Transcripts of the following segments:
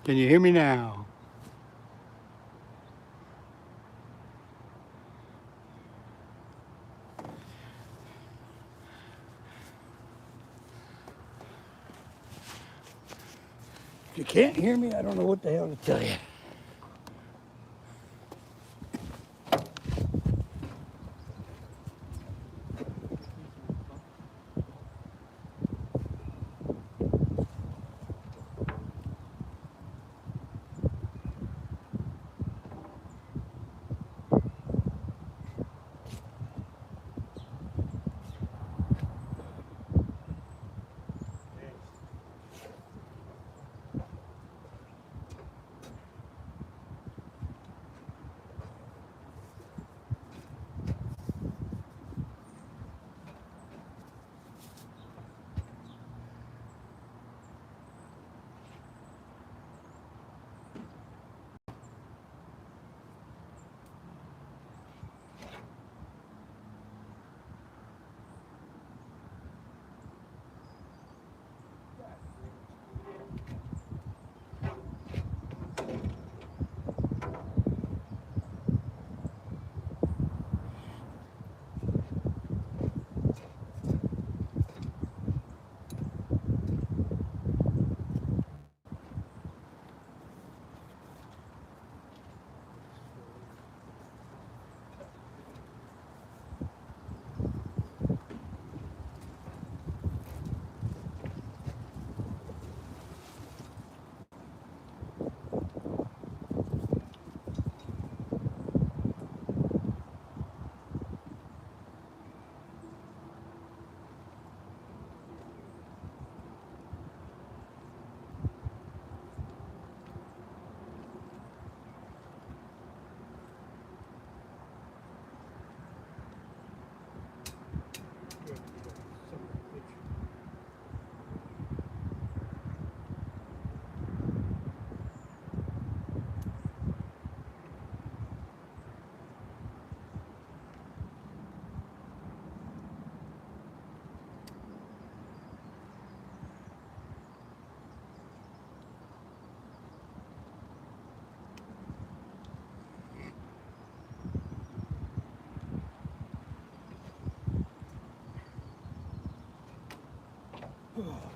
Can you hear me now? If you can't hear me, I don't know what the hell to tell you.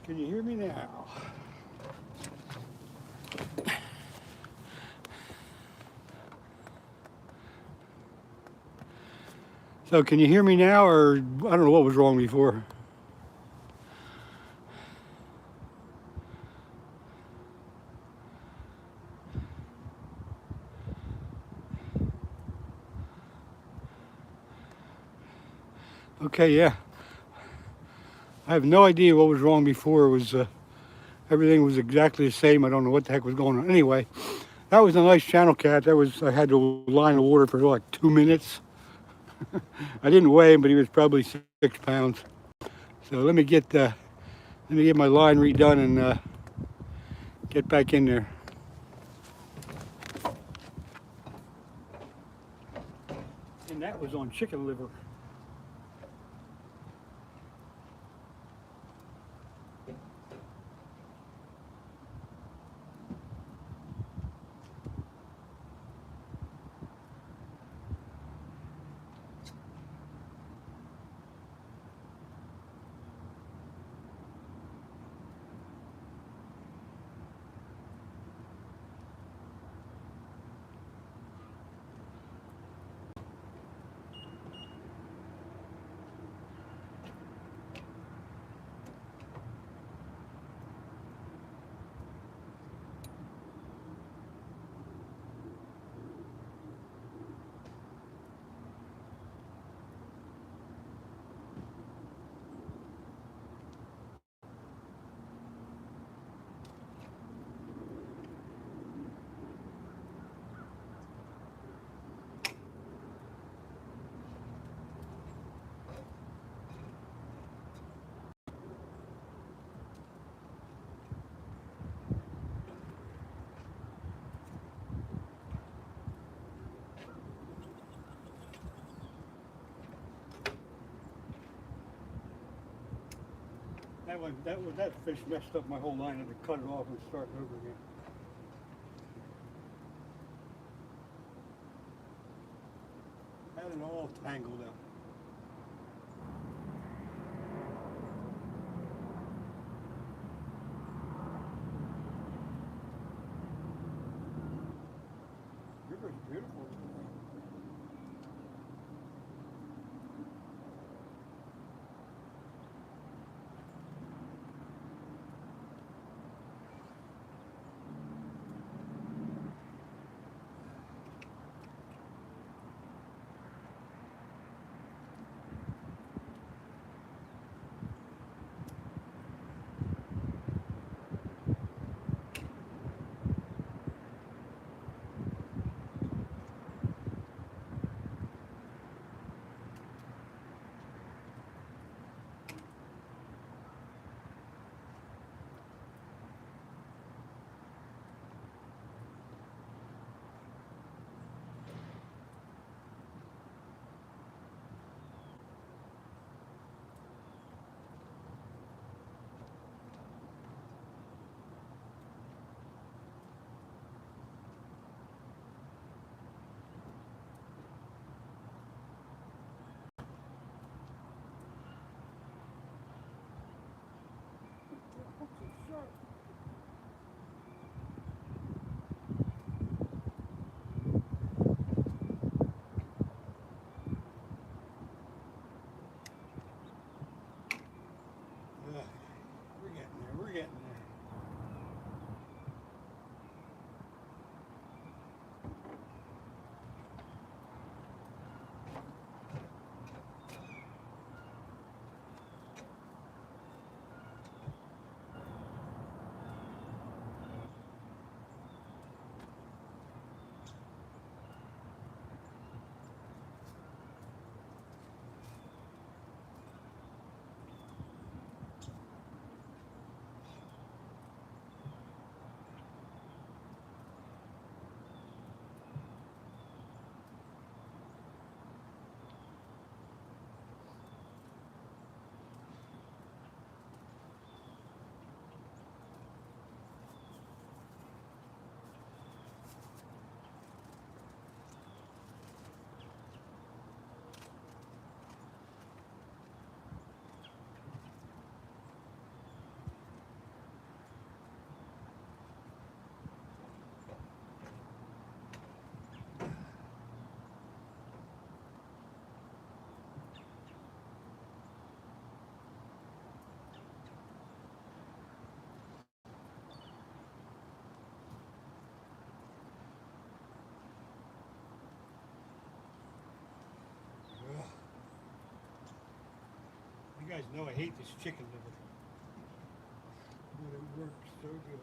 Can you hear me now? So can you hear me now, or I don't know what was wrong before? Okay, yeah. I have no idea what was wrong before. It was everything was exactly the same. I don't know what the heck was going on. Anyway, that was a nice channel cat. That was I had to line of water for like 2 minutes. I didn't weigh him, but he was probably 6 pounds. So let me get my line redone and get back in there. And that was on chicken liver. That fish messed up my whole line. I had to cut it off and start over again. Got it all tangled up. River's beautiful. We're getting there. We're getting there. You guys know I hate this chicken liver, but it works so good.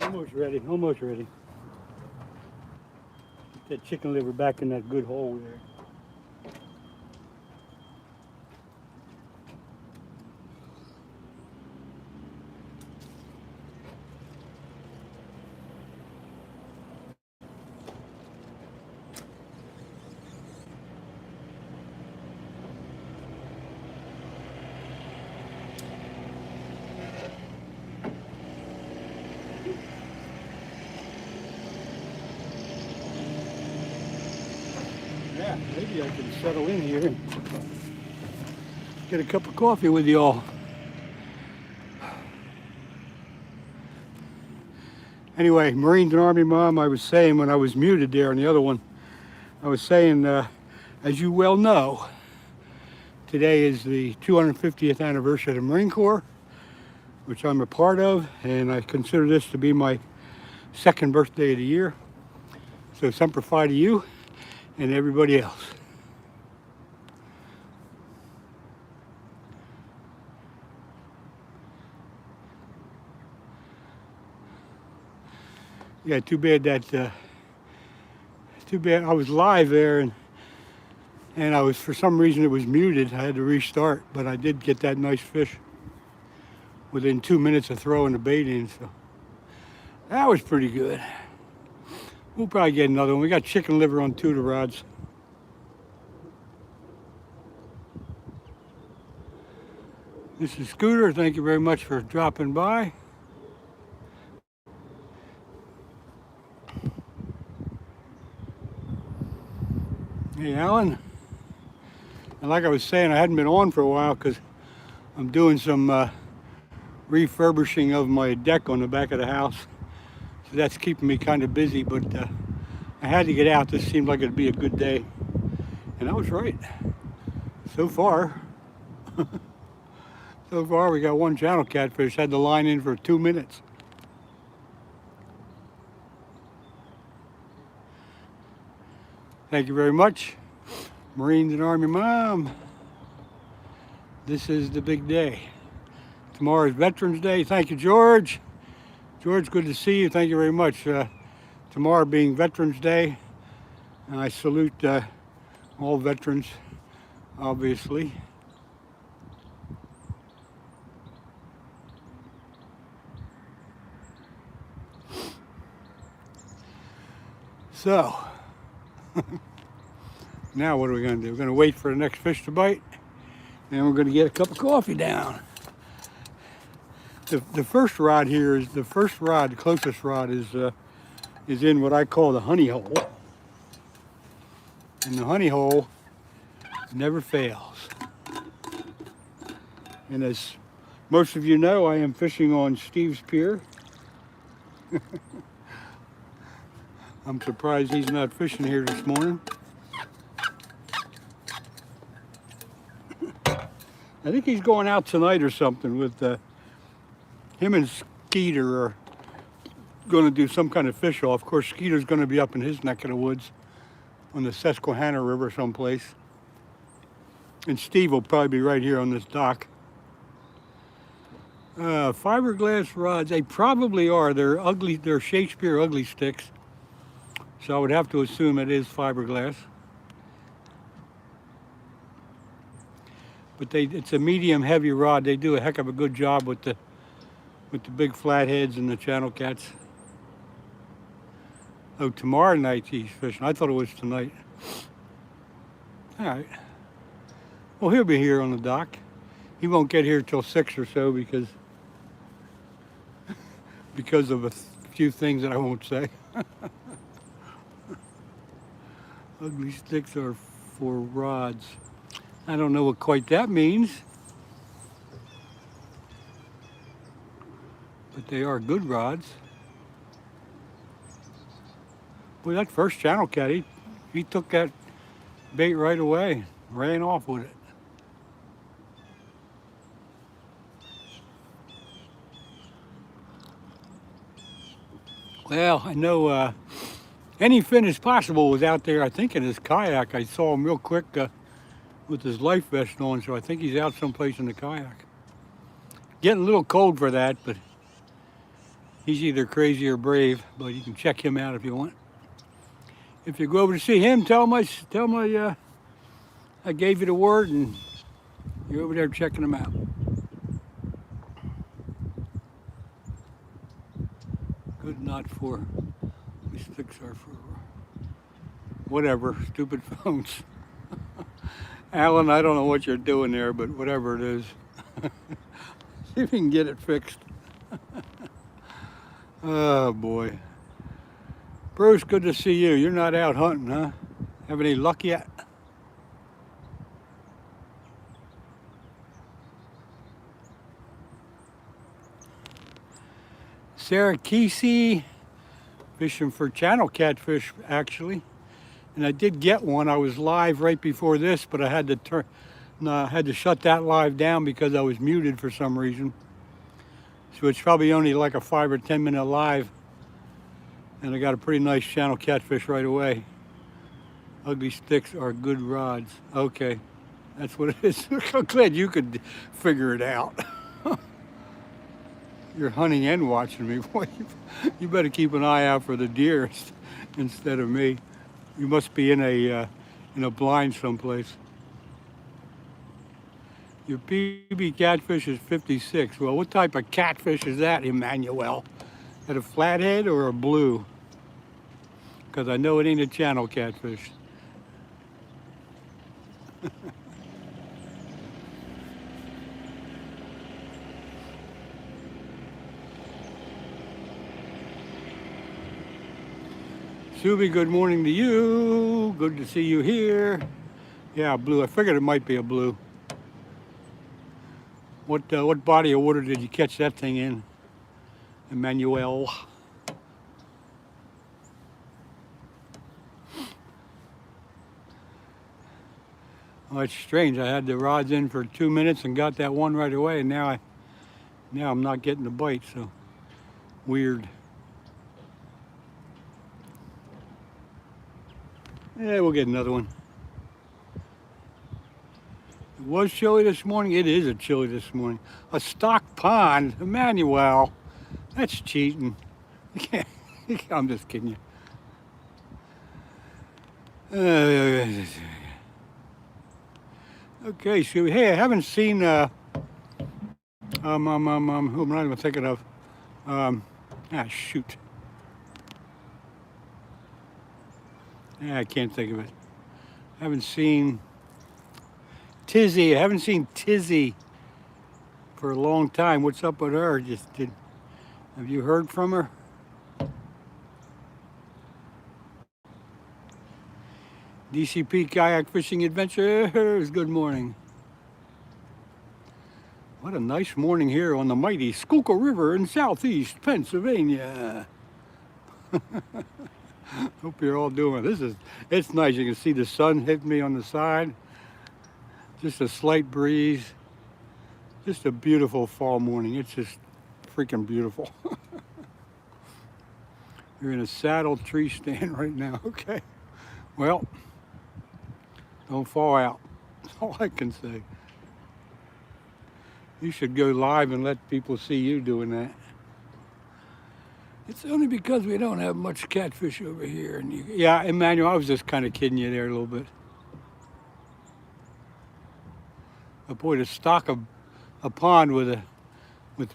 Almost ready, almost ready. Get that chicken liver back in that good hole there. Yeah, maybe I can settle in here and get a cup of coffee with y'all. Anyway, Marines and Army Mom, I was saying when I was muted there on the other one, I was saying, as you well know, today is the 250th anniversary of the Marine Corps, which I'm a part of, and I consider this to be my second birthday of the year. So Semper Fi to you and everybody else. Yeah, too bad that, too bad I was live there and I was, for some reason it was muted. I had to restart, but I did get that nice fish within 2 minutes of throwing the bait in, so that was pretty good. We'll probably get another one. We got chicken liver on 2 of the rods. This is Scooter. Thank you very much for dropping by. Hey, Alan. And like I was saying, I hadn't been on for a while because I'm doing some refurbishing of my deck on the back of the house. So that's keeping me kind of busy, but I had to get out. This seemed like it'd be a good day. And I was right. So far, we got 1 channel catfish. Had the line in for 2 minutes. Thank you very much, Marines and Army Mom. This is the big day. Tomorrow is Veterans Day. Thank you, George. George, good to see you. Thank you very much. Tomorrow being Veterans Day, and I salute all veterans, obviously. So, now what are we going to do? We're going to wait for the next fish to bite, and we're going to get a cup of coffee down. The first rod here is the closest rod is in what I call the honey hole, and the honey hole never fails. And as most of you know, I am fishing on Steve's Pier. I'm surprised he's not fishing here this morning. I think he's going out tonight or something with him and Skeeter are going to do some kind of fish off. Of course, Skeeter's going to be up in his neck of the woods on the Susquehanna River someplace. And Steve will probably be right here on this dock. Fiberglass rods, they probably are. They're ugly, they're Shakespeare ugly sticks. So I would have to assume it is fiberglass. But it's a medium heavy rod. They do a heck of a good job with the big flatheads and the channel cats. Oh, tomorrow night he's fishing. I thought it was tonight. All right. Well, he'll be here on the dock. He won't get here till 6 or so because of a few things that I won't say. Ugly sticks are for rods. I don't know what quite that means, but they are good rods. Boy, that first channel cat, he took that bait right away, ran off with it. Well, I know any Finn possible was out there, I think, in his kayak. I saw him real quick with his life vest on, so I think he's out someplace in the kayak. Getting a little cold for that, but he's either crazy or brave, but you can check him out if you want. If you go over to see him, tell him I gave you the word and you're over there checking him out. Good, not for, these sticks are for whatever, stupid phones. Alan, I don't know what you're doing there, but whatever it is, see if you can get it fixed. Oh boy. Bruce, good to see you. You're not out hunting, huh? Have any luck yet? Sarah Kesey, fishing for channel catfish, actually. And I did get one. I was live right before this, but I had to shut that live down because I was muted for some reason. So it's probably only like a 5 or 10 minute live. And I got a pretty nice channel catfish right away. Ugly sticks are good rods. Okay, that's what it is. I'm glad you could figure it out. You're hunting and watching me. Boy, you better keep an eye out for the deer instead of me. You must be in a blind someplace. Your PB catfish is 56. Well, what type of catfish is that, Emmanuel? Is that a flathead or a blue? Because I know it ain't a channel catfish. Subi, good morning to you. Good to see you here. Yeah, blue. I figured it might be a blue. What body of water did you catch that thing in, Emmanuel? Well, it's strange. I had the rods in for 2 minutes and got that one right away, and now I'm not getting the bite. So weird. Yeah, we'll get another one. It was chilly this morning. It is a chilly this morning. A stock pond, Emmanuel. That's cheating. I'm just kidding you. Okay, so hey, I haven't seen who am I not even thinking of? Shoot. I can't think of it. I haven't seen Tizzy. I haven't seen Tizzy for a long time. What's up with her? Have you heard from her? DCP Kayak Fishing Adventures, good morning. What a nice morning here on the mighty Schuylkill River in southeast Pennsylvania. Hope you're all doing it's nice. You can see the sun hitting me on the side. Just a slight breeze. Just a beautiful fall morning. It's just freaking beautiful. You're in a saddle tree stand right now. Okay. Well, don't fall out. That's all I can say. You should go live and let people see you doing that. It's only because we don't have much catfish over here. Yeah, Emmanuel, I was just kind of kidding you there a little bit. But boy, to stock a pond with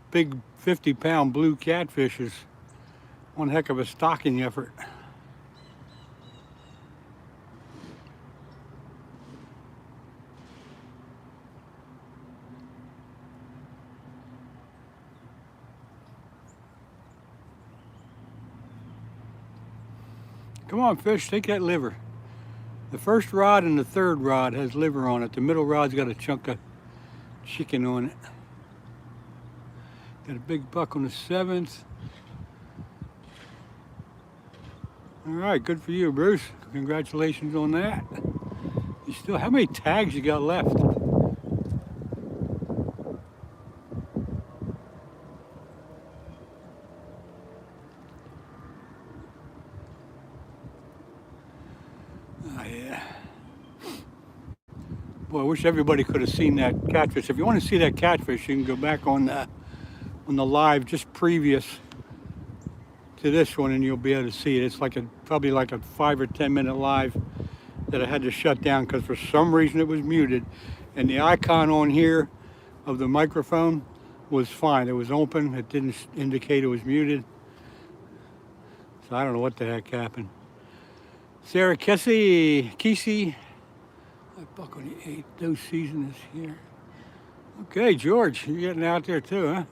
big 50-pound blue catfish is one heck of a stocking effort. Come on, fish, take that liver. The first rod and the third rod has liver on it. The middle rod's got a chunk of chicken on it. Got a big buck on the 7th. All right, good for you, Bruce. Congratulations on that. You still, how many tags you got left? Boy, I wish everybody could have seen that catfish. If you want to see that catfish, you can go back on the live just previous to this one, and you'll be able to see it. It's probably like a 5 or 10 minute live that I had to shut down because for some reason it was muted, and the icon on here of the microphone was fine. It was open. It didn't indicate it was muted. So I don't know what the heck happened. Sarah Kesey. Buck on the 8th, those season is here. Okay, George, you're getting out there too, huh?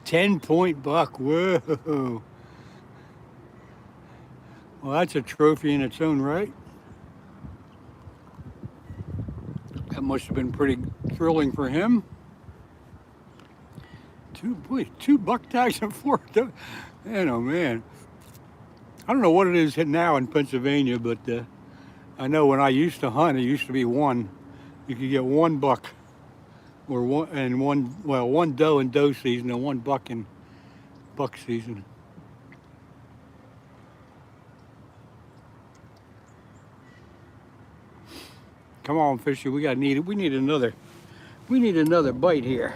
10-point buck, whoa. Well, that's a trophy in its own right. That must have been pretty thrilling for him. Two buck tags and 4. Man, oh man. I don't know what it is now in Pennsylvania, but I know when I used to hunt, it used to be one. You could get one buck, or one doe in doe season and one buck in buck season. Come on, fisher, we need another We need another bite here.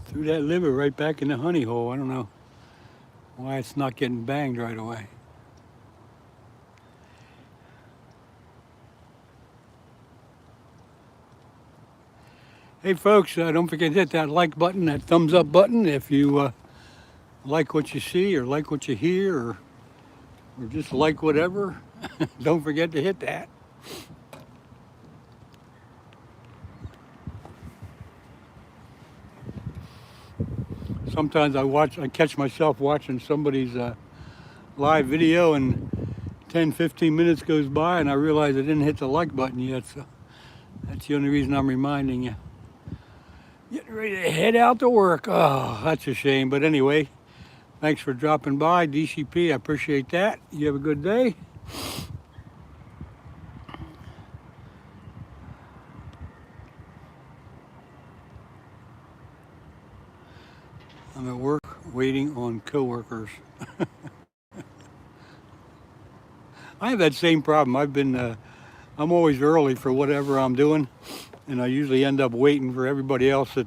Threw that liver right back in the honey hole. I don't know why it's not getting banged right away. Hey folks, don't forget to hit that like button, that thumbs up button if you like what you see or like what you hear or just like whatever. Don't forget to hit that. Sometimes I catch myself watching somebody's live video and 10-15 minutes goes by and I realize I didn't hit the like button yet, so that's the only reason I'm reminding you. Getting ready to head out to work. Oh, that's a shame, but anyway, thanks for dropping by, DCP. I appreciate that. You have a good day. I'm at work waiting on coworkers. I have that same problem. I'm always early for whatever I'm doing, and I usually end up waiting for everybody else that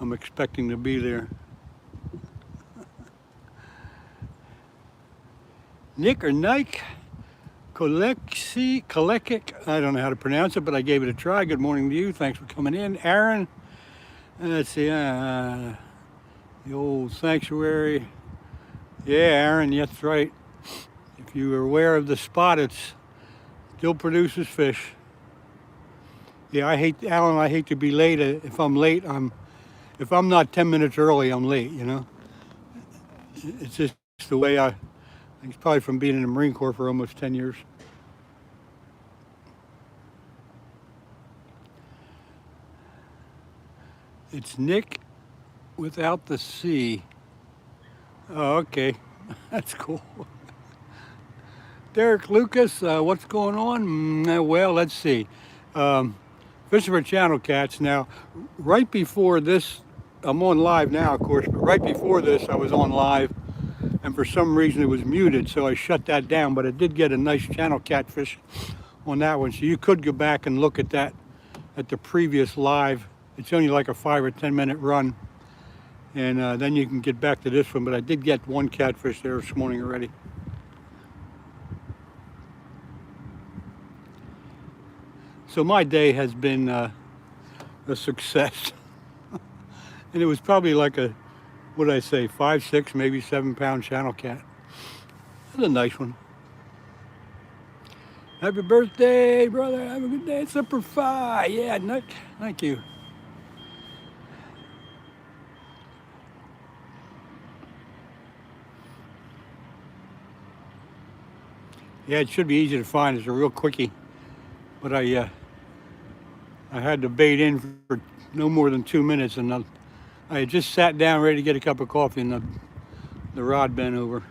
I'm expecting to be there. Nick or Nike, Kolekic, I don't know how to pronounce it, but I gave it a try. Good morning to you. Thanks for coming in. Aaron, let's see, the old sanctuary. Yeah, Aaron, that's right. If you are aware of the spot, it still produces fish. Yeah, Alan, I hate to be late. If I'm late, if I'm not 10 minutes early, I'm late, you know? It's just the way I think it's probably from being in the Marine Corps for almost 10 years. It's Nick without the C. Oh, okay. That's cool. Derek Lucas, what's going on? Well, let's see. Fishing for channel cats. Now, right before this, I'm on live now, of course, but right before this, I was on live, and for some reason it was muted, so I shut that down, but I did get a nice channel catfish on that one, so you could go back and look at that, at the previous live. It's only like a 5 or 10 minute run, and then you can get back to this one, but I did get one catfish there this morning already. So my day has been a success. And it was probably like a, what did I say, 5, 6, maybe 7 pound channel cat. That's a nice one. Happy birthday, brother. Have a good day. Semper Fi. Yeah, Nick. Thank you. Yeah, it should be easy to find. It's a real quickie. But I had the bait in for no more than 2 minutes, and I had just sat down ready to get a cup of coffee, and the rod bent over.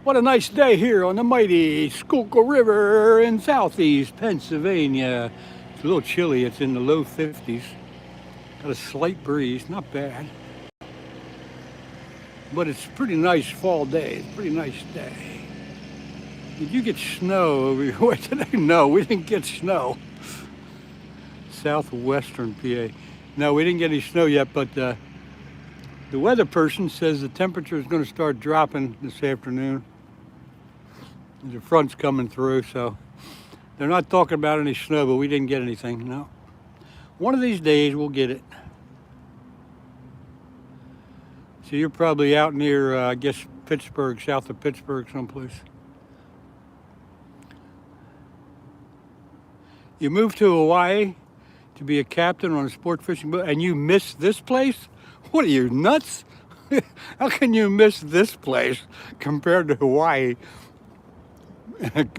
What a nice day here on the mighty Schuylkill River in southeast Pennsylvania. It's a little chilly. It's in the low 50s. Got a slight breeze, not bad. But it's a pretty nice fall day. It's a pretty nice day. Did you get snow over here? What today? No, we didn't get snow. Southwestern PA. No, we didn't get any snow yet, but the weather person says the temperature is going to start dropping this afternoon. The front's coming through, so they're not talking about any snow, but we didn't get anything, no. One of these days we'll get it. So you're probably out near, I guess, Pittsburgh, south of Pittsburgh someplace. You moved to Hawaii to be a captain on a sport fishing boat, and you missed this place? What are you, nuts? How can you miss this place compared to Hawaii?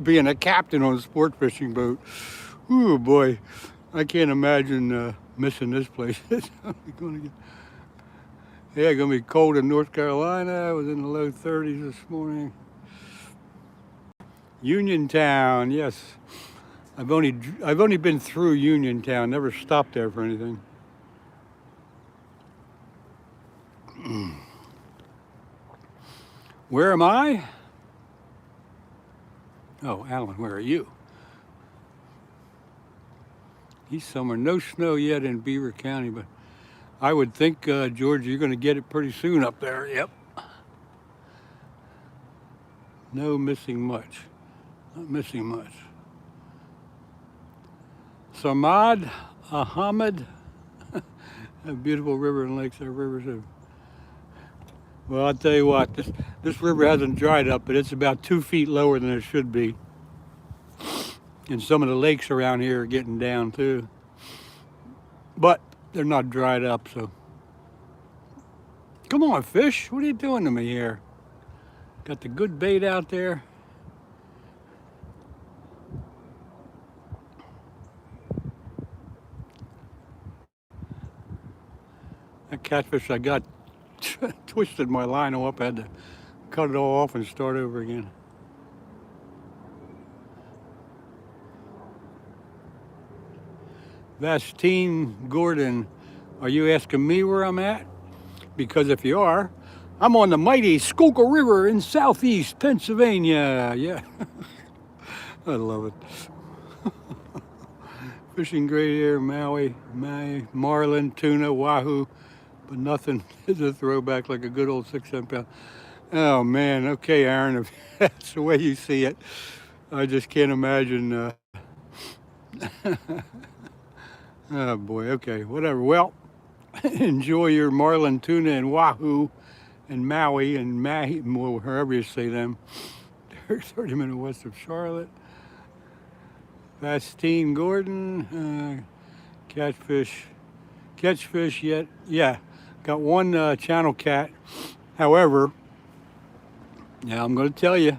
Being a captain on a sport fishing boat. Ooh, boy, I can't imagine missing this place. Yeah, gonna be cold in North Carolina. It was in the low 30s this morning. Uniontown, yes. I've only been through Uniontown, never stopped there for anything. Where am I? Oh, Alan, where are you? He's somewhere. No snow yet in Beaver County, but I would think, George, you're going to get it pretty soon up there. Yep. No missing much. Not missing much. Samad Ahmed, a beautiful river and lakes. Our rivers have. Well, I'll tell you what, this river hasn't dried up, but it's about 2 feet lower than it should be. And some of the lakes around here are getting down too. But they're not dried up, so. Come on, fish. What are you doing to me here? Got the good bait out there. That catfish I got twisted my line up. I had to cut it all off and start over again. Vastine Gordon, are you asking me where I'm at? Because if you are, I'm on the mighty Schuylkill River in southeast Pennsylvania. Yeah, I love it. Fishing great here, Maui, marlin, tuna, wahoo, but nothing is a throwback like a good old 6-7 pound. Oh man, okay, Aaron, if that's the way you see it, I just can't imagine. Oh boy, okay, whatever. Well, enjoy your marlin, tuna, and wahoo, and Maui, and wherever you say them. 30 minutes west of Charlotte. Vastine Gordon, catch fish yet? Yeah, got one channel cat. However, yeah, I'm going to tell you,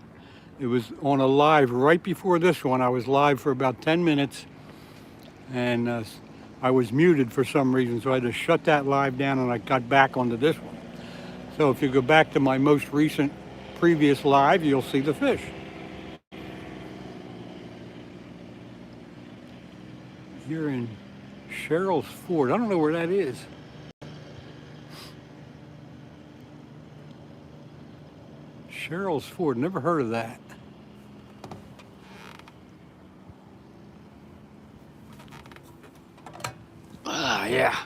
it was on a live right before this one. I was live for about 10 minutes, and I was muted for some reason, so I had to shut that live down, and I got back onto this one. So if you go back to my most recent previous live, you'll see the fish. You're in Cheryl's Ford. I don't know where that is. Cheryl's Ford. Never heard of that. Ah, yeah.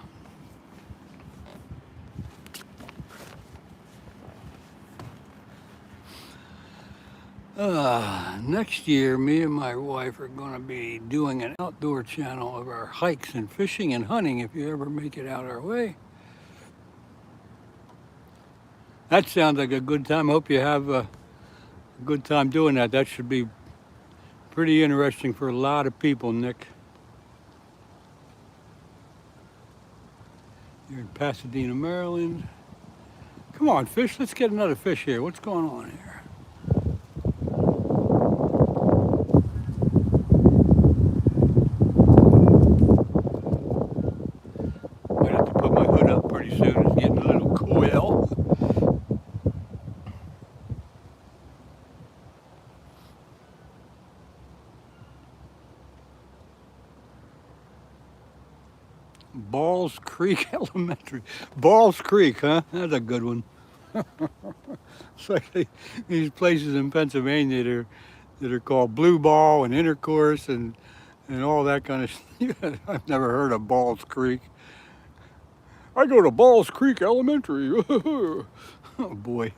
Next year, me and my wife are going to be doing an outdoor channel of our hikes and fishing and hunting if you ever make it out our way. That sounds like a good time. Hope you have a good time doing that. That should be pretty interesting for a lot of people, Nick. You're in Pasadena, Maryland. Come on, fish. Let's get another fish here. What's going on here? Might have to put my hood up pretty soon. It's getting a little cool. Balls Creek Elementary. Balls Creek, huh? That's a good one. It's like these places in Pennsylvania that are called Blue Ball and Intercourse and all that kind of stuff. I've never heard of Balls Creek. I go to Balls Creek Elementary. Oh boy.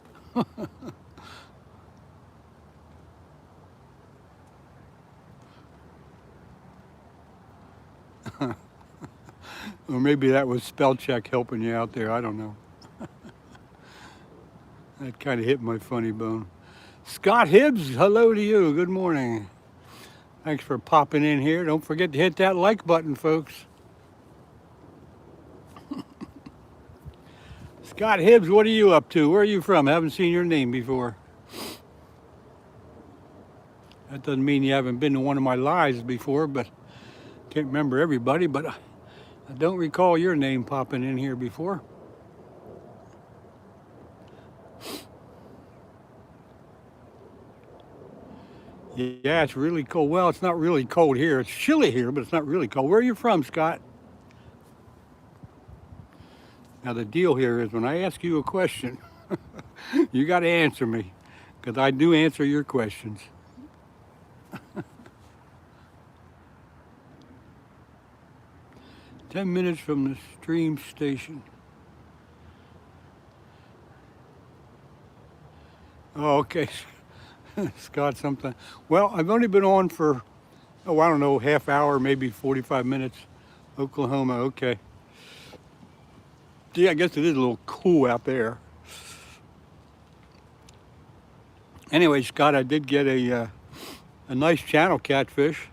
Or maybe that was spell check helping you out there. I don't know. That kind of hit my funny bone. Scott Hibbs, hello to you. Good morning. Thanks for popping in here. Don't forget to hit that like button, folks. Scott Hibbs, what are you up to? Where are you from? I haven't seen your name before. That doesn't mean you haven't been to one of my lives before, but can't remember everybody, but I don't recall your name popping in here before. Yeah, it's really cold. Well, it's not really cold here. It's chilly here, but it's not really cold. Where are you from, Scott? Now, the deal here is when I ask you a question, you got to answer me because I do answer your questions. 10 minutes from the stream station. Oh, okay. Scott, something. Well, I've only been on for, oh, I don't know, half hour, maybe 45 minutes. Oklahoma, okay. Yeah, I guess it is a little cool out there. Anyway, Scott, I did get a nice channel catfish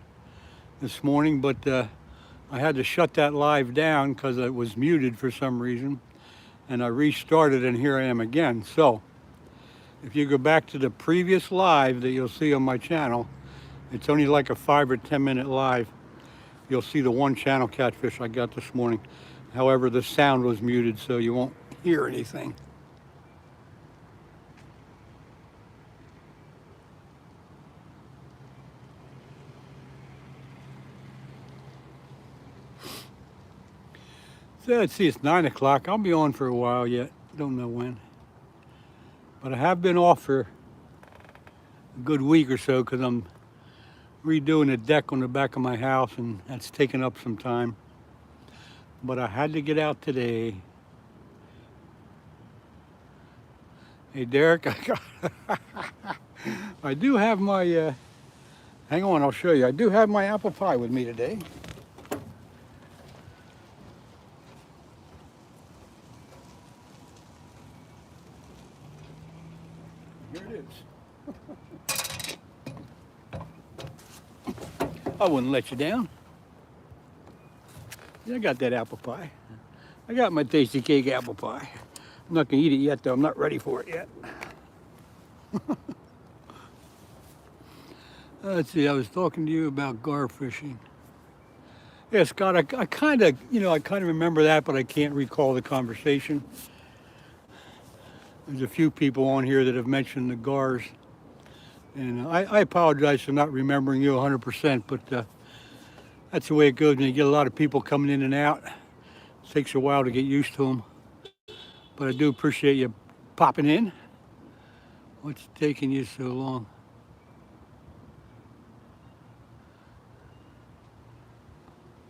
this morning, but I had to shut that live down because it was muted for some reason, and I restarted, and here I am again. So, if you go back to the previous live that you'll see on my channel, it's only like a 5 or 10 minute live. You'll see the one channel catfish I got this morning. However, the sound was muted, so you won't hear anything. So let's see, it's 9 o'clock. I'll be on for a while yet. Don't know when. But I have been off for a good week or so because I'm redoing a deck on the back of my house, and that's taken up some time. But I had to get out today. Hey, Derek, I do have my, hang on, I'll show you. I do have my apple pie with me today. Here it is. I wouldn't let you down. Yeah, I got that apple pie. I got my tasty cake apple pie. I'm not gonna eat it yet though. I'm not ready for it yet. Let's see, I was talking to you about gar fishing. Yeah, Scott, I kind of remember that, but I can't recall the conversation. There's a few people on here that have mentioned the gars. And I apologize for not remembering you 100%, but that's the way it goes when you get a lot of people coming in and out. It takes a while to get used to them. But I do appreciate you popping in. What's taking you so long?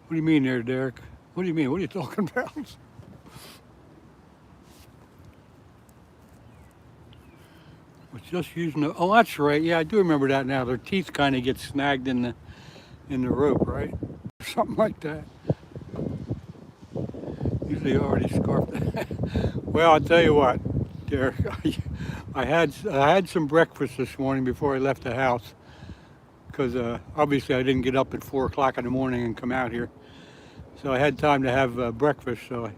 What do you mean there, Derek? What do you mean? What are you talking about? Was just using the, oh, that's right. Yeah, I do remember that now. Their teeth kind of get snagged in the rope, right? Something like that. Usually already scarfed. Well, I'll tell you what, Derek. I had some breakfast this morning before I left the house because obviously I didn't get up at 4 o'clock in the morning and come out here. So I had time to have breakfast. So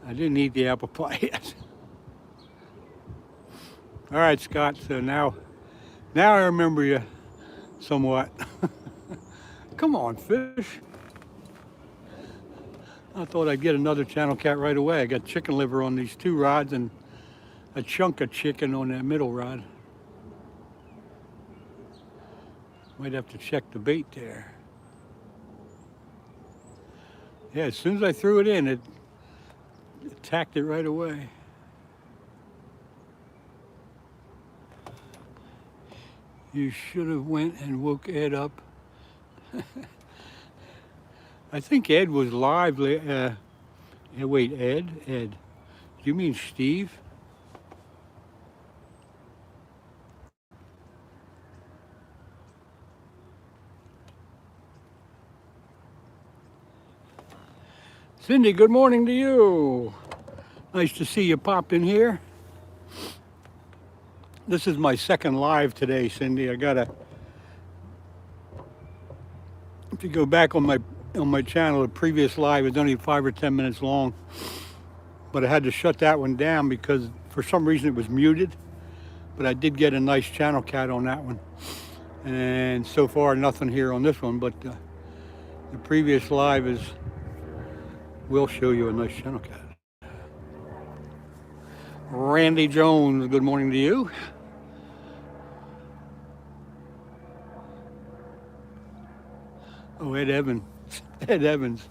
I didn't eat the apple pie yet. All right, Scott, so now I remember you somewhat. Come on, fish. I thought I'd get another channel cat right away. I got chicken liver on these 2 rods and a chunk of chicken on that middle rod. Might have to check the bait there. Yeah, as soon as I threw it in, it attacked it right away. You should have went and woke Ed up. I think Ed was live. Wait, Ed? Do you mean Steve? Cindy, good morning to you. Nice to see you pop in here. This is my second live today, Cindy. I gotta, if you go back on my channel, the previous live was only 5 or 10 minutes long, but I had to shut that one down because for some reason it was muted, but I did get a nice channel cat on that one. And so far, nothing here on this one, but the previous live will show you a nice channel cat. Randy Jones, good morning to you. Oh, Ed Evans. Ed Evans.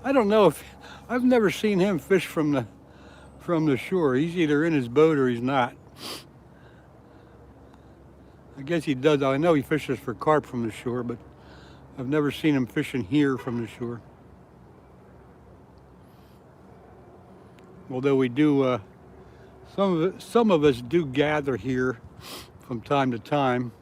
I don't know if I've never seen him fish from the shore. He's either in his boat or he's not. I guess he does. I know he fishes for carp from the shore, but I've never seen him fishing here from the shore. Although we do, some of us do gather here from time to time.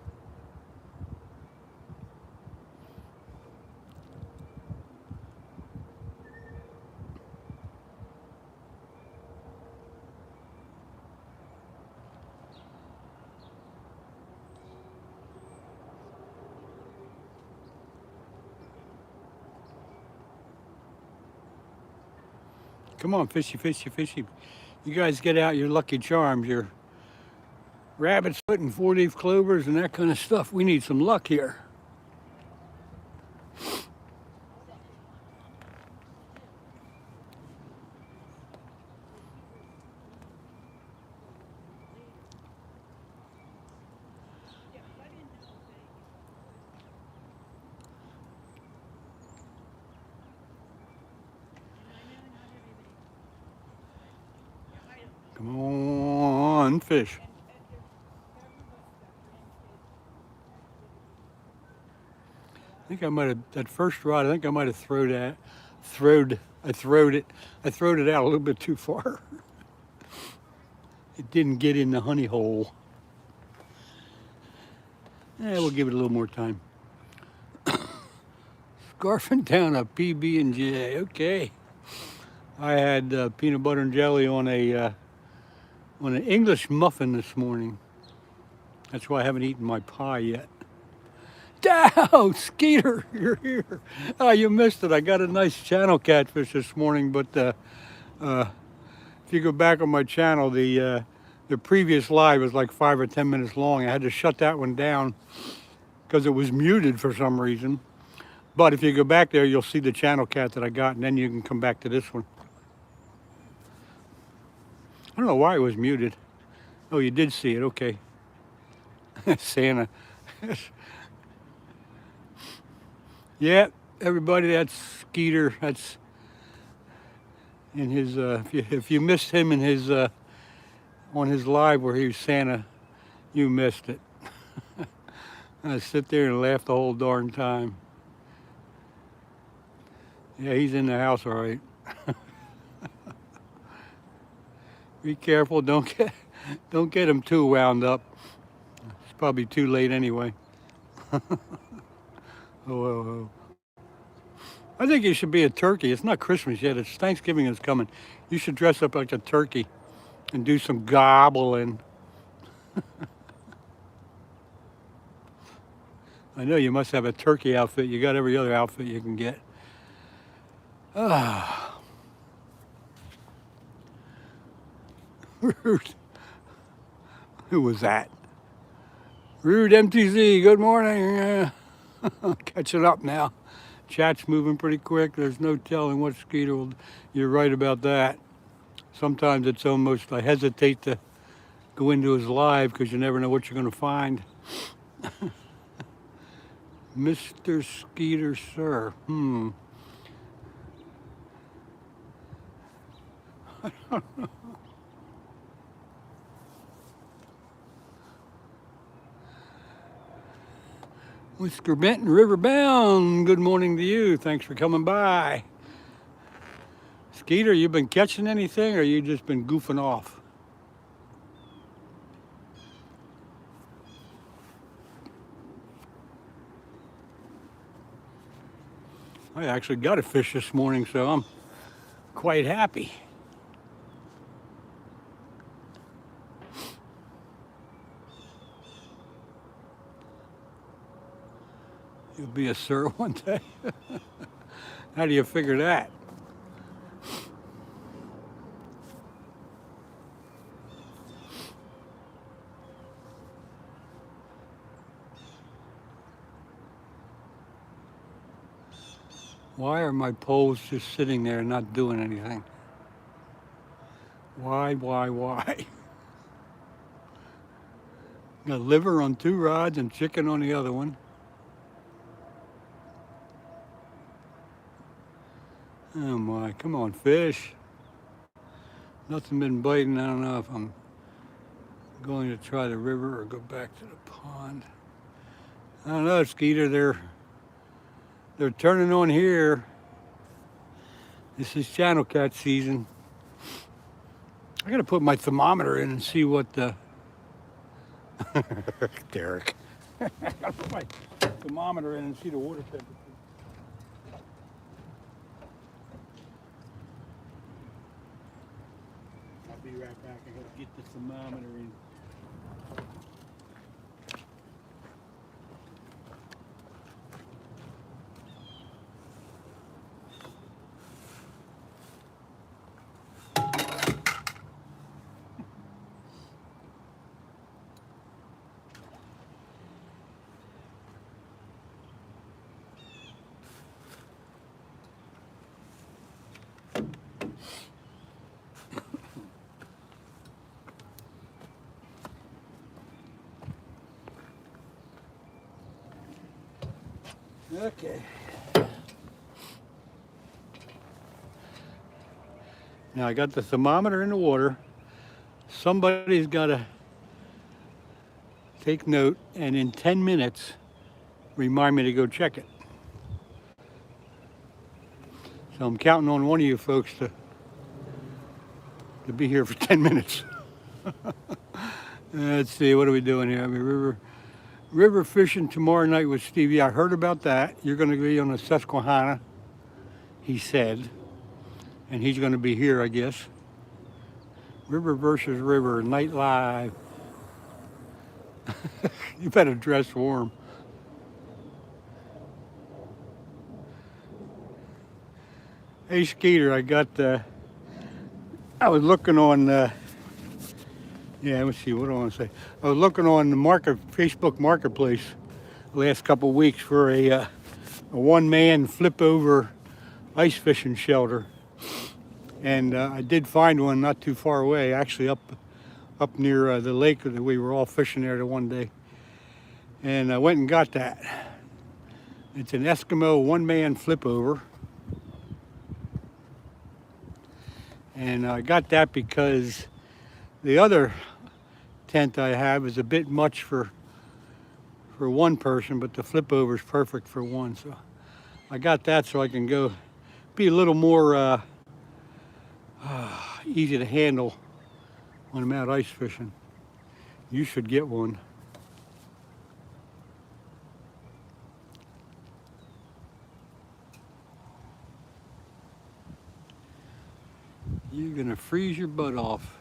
Come on, fishy, fishy, fishy. You guys get out your Lucky Charms, your rabbit's foot and four-leaf clovers and that kind of stuff. We need some luck here. Come on, fish. I think I might have, that first rod, I think I might have throwed it out a little bit too far. It didn't get in the honey hole. We'll give it a little more time. Scarfing down a PB&J, okay. I had peanut butter and jelly on an English muffin this morning. That's why I haven't eaten my pie yet. Oh, Skeeter, you're here. Oh, you missed it. I got a nice channel catfish this morning, but if you go back on my channel, the previous live was like 5 or 10 minutes long. I had to shut that one down because it was muted for some reason. But if you go back there, you'll see the channel cat that I got, and then you can come back to this one. I don't know why it was muted. Oh, you did see it, okay. Santa. Yeah, everybody, that's Skeeter. That's in his, if you missed him in his, on his live where he was Santa, you missed it. I sit there and laugh the whole darn time. Yeah, he's in the house, all right. Be careful, don't get him too wound up. It's probably too late anyway. Oh. I think you should be a turkey. It's not Christmas yet. It's Thanksgiving is coming. You should dress up like a turkey and do some gobbling. I know you must have a turkey outfit. You got every other outfit you can get. Rude. Who was that? Rude MTZ, good morning. Catching up now. Chat's moving pretty quick. There's no telling what Skeeter will. You're right about that. Sometimes it's almost, I hesitate to go into his live because you never know what you're going to find. Mr. Skeeter, sir. I don't know. Mr. Benton Riverbound, good morning to you. Thanks for coming by. Skeeter, you been catching anything or you just been goofing off? I actually got a fish this morning, so I'm quite happy. You'll be a sir one day. How do you figure that? Why are my poles just sitting there not doing anything? Why? Got liver on 2 rods and chicken on the other one. Oh my, come on, fish. Nothing been biting. I don't know if I'm going to try the river or go back to the pond. I don't know, Skeeter, they're turning on here. This is channel catch season. I gotta put my thermometer in and see what the Derek. I gotta put my thermometer in and see the water temperature. I'll be right back. I gotta get the thermometer in. Okay. Now I got the thermometer in the water. Somebody's got to take note and in 10 minutes remind me to go check it. So I'm counting on one of you folks to be here for 10 minutes. Let's see, what are we doing here? I mean, river fishing tomorrow night with Stevie. I heard about that. You're going to be on the Susquehanna, he said. And he's going to be here, I guess. River versus river, night live. You better dress warm. Hey Skeeter, I was looking on, let's see, what do I want to say? I was looking on the Facebook Marketplace the last couple of weeks for a one-man flip-over ice fishing shelter. And I did find one not too far away, actually up near the lake that we were all fishing there the one day. And I went and got that. It's an Eskimo one-man flip-over. And I got that because the other tent I have is a bit much for one person, but the flip over is perfect for one. So I got that so I can go be a little more easy to handle when I'm out ice fishing. You should get one. You're gonna freeze your butt off.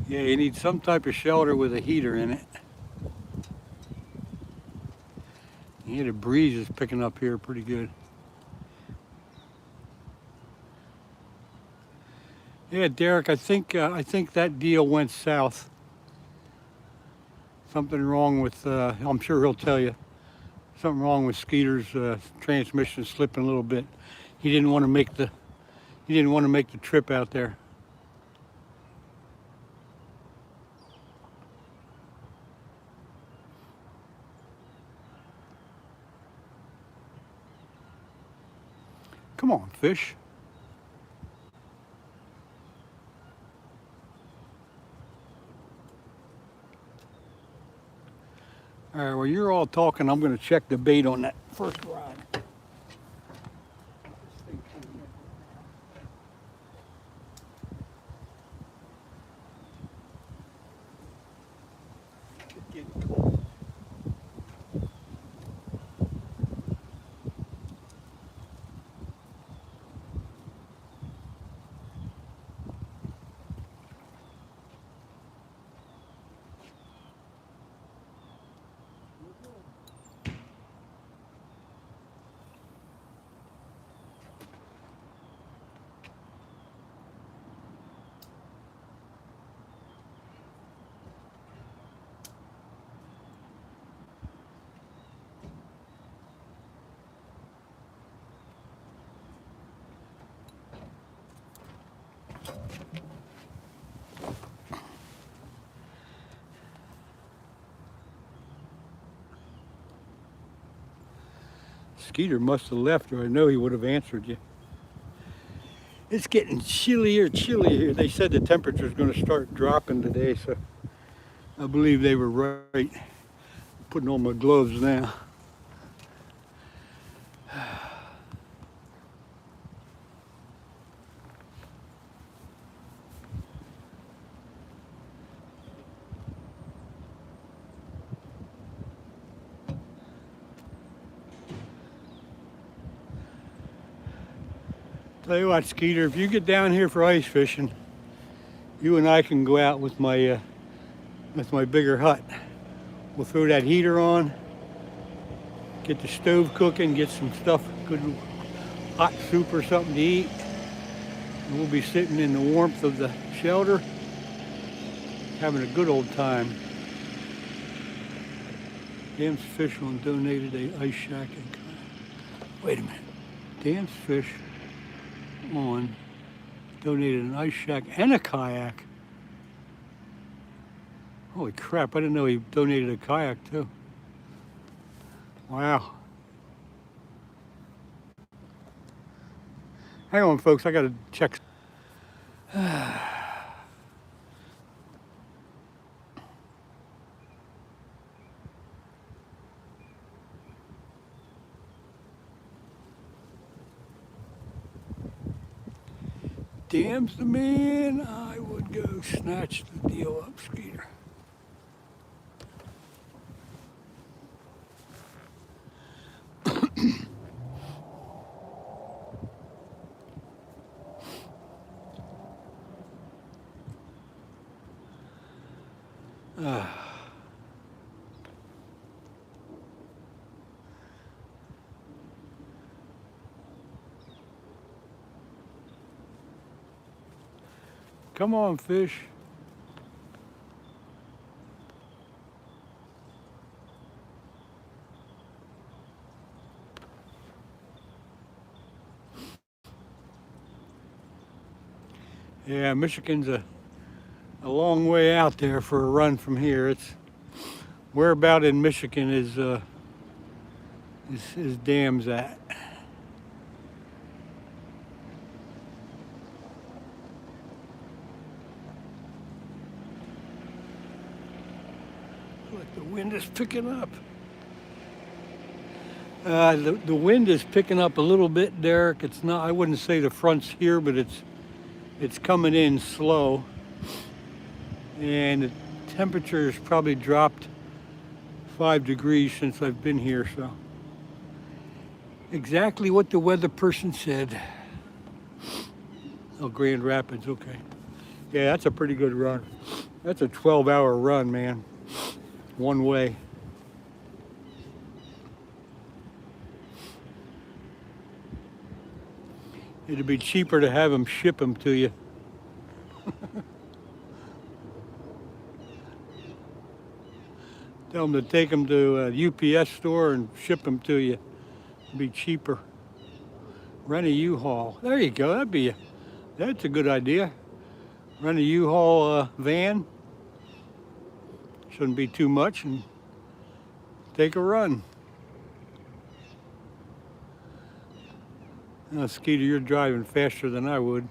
Yeah, you need some type of shelter with a heater in it. Yeah, the breeze is picking up here pretty good. Yeah, Derek, I think that deal went south. Something wrong with, I'm sure he'll tell you, something wrong with Skeeter's transmission slipping a little bit. He didn't want to make the trip out there. Come on, fish. All right, well, you're all talking. I'm going to check the bait on that first rod. It's getting cold. Skeeter must have left, or I know he would have answered you. It's getting chillier, chillier. They said the temperature is going to start dropping today, so I believe they were right. Putting on my gloves now. Tell you what, Skeeter, if you get down here for ice fishing, you and I can go out with my bigger hut. We'll throw that heater on, get the stove cooking, get some stuff, good hot soup or something to eat. And we'll be sitting in the warmth of the shelter, having a good old time. Dan's Fish on donated a ice shack and kayak. Wait a minute. Dan's Fish on donated an ice shack and a kayak. Holy crap, I didn't know he donated a kayak too. Wow. Hang on, folks, I gotta check. Dam's the man, I would go snatch the deal up, Skeeter. Come on, fish. Yeah, Michigan's a long way out there for a run from here. It's where about in Michigan is Dam's at. The wind is picking up. The wind is picking up a little bit, Derek. It's not, I wouldn't say the front's here, but it's coming in slow. And the temperature has probably dropped 5 degrees since I've been here, so. Exactly what the weather person said. Oh, Grand Rapids, okay. Yeah, that's a pretty good run. That's a 12-hour run, man. One way. It'd be cheaper to have them ship them to you. Tell them to take them to a UPS store and ship them to you. It'd be cheaper. Rent a U-Haul. There you go. That's a good idea. Rent a U-Haul van. Shouldn't be too much, and take a run. Now, Skeeter, you're driving faster than I would.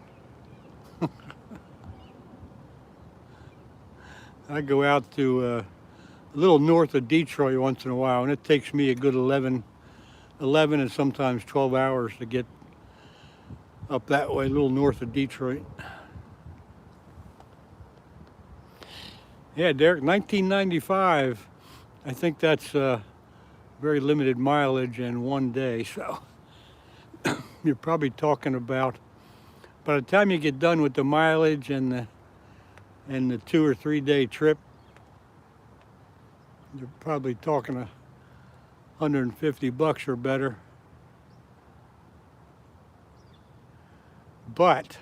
I go out to a little north of Detroit once in a while, and it takes me a good 11 and sometimes 12 hours to get up that way, a little north of Detroit. Yeah, Derek, 1995. I think that's very limited mileage and one day. So you're probably talking about, by the time you get done with the mileage and the 2 or 3 day trip, you're probably talking $150 or better. But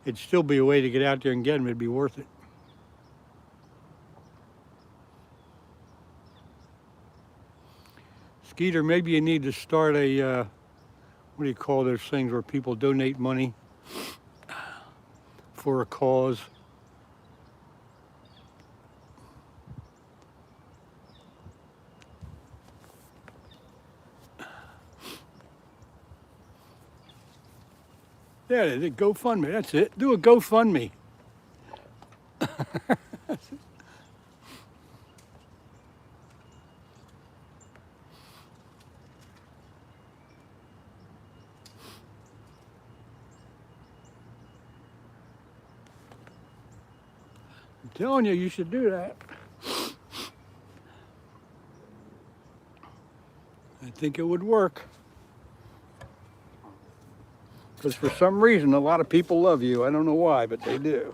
it'd still be a way to get out there and get them. It'd be worth it. Skeeter, maybe you need to start a, what do you call those things where people donate money for a cause? There it is, GoFundMe, that's it. Do a GoFundMe. I'm telling you, you should do that. I think it would work. Because for some reason, a lot of people love you. I don't know why, but they do.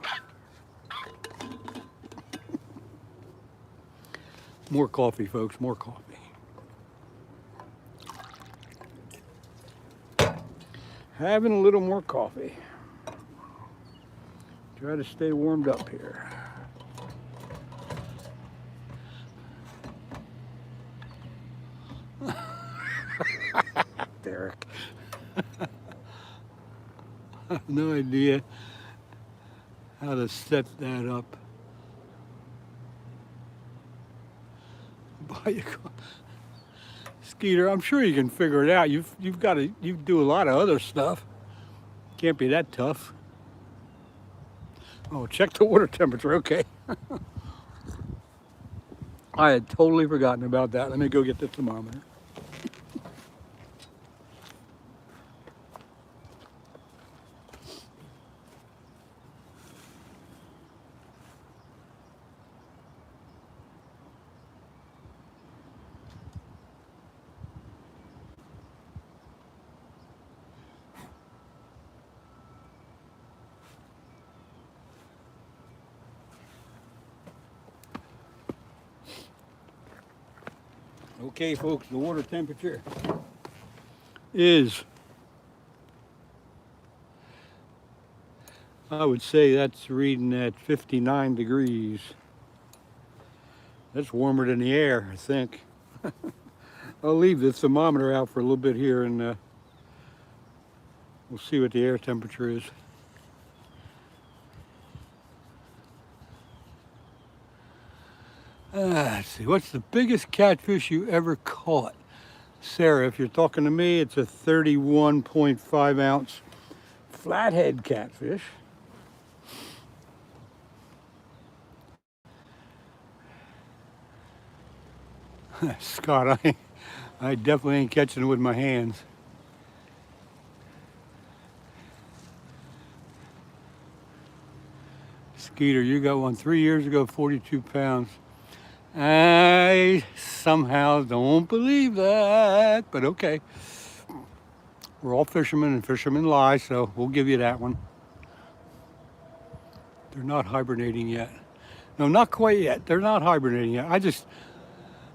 More coffee, folks, more coffee. Having a little more coffee. Try to stay warmed up here. Derek. I have no idea how to set that up. Skeeter, I'm sure you can figure it out. You do a lot of other stuff. Can't be that tough. Oh, check the water temperature. Okay. I had totally forgotten about that. Let me go get the thermometer. Okay, folks, the water temperature is, I would say that's reading at 59 degrees. That's warmer than the air, I think. I'll leave the thermometer out for a little bit here and we'll see what the air temperature is. Let's see, what's the biggest catfish you ever caught? Sarah, if you're talking to me, it's a 31.5 ounce flathead catfish. Scott, I definitely ain't catching it with my hands. Skeeter, you got one 3 years ago, 42 pounds. I somehow don't believe that, but okay. We're all fishermen and fishermen lie, so we'll give you that one. They're not hibernating yet. No, not quite yet. They're not hibernating yet.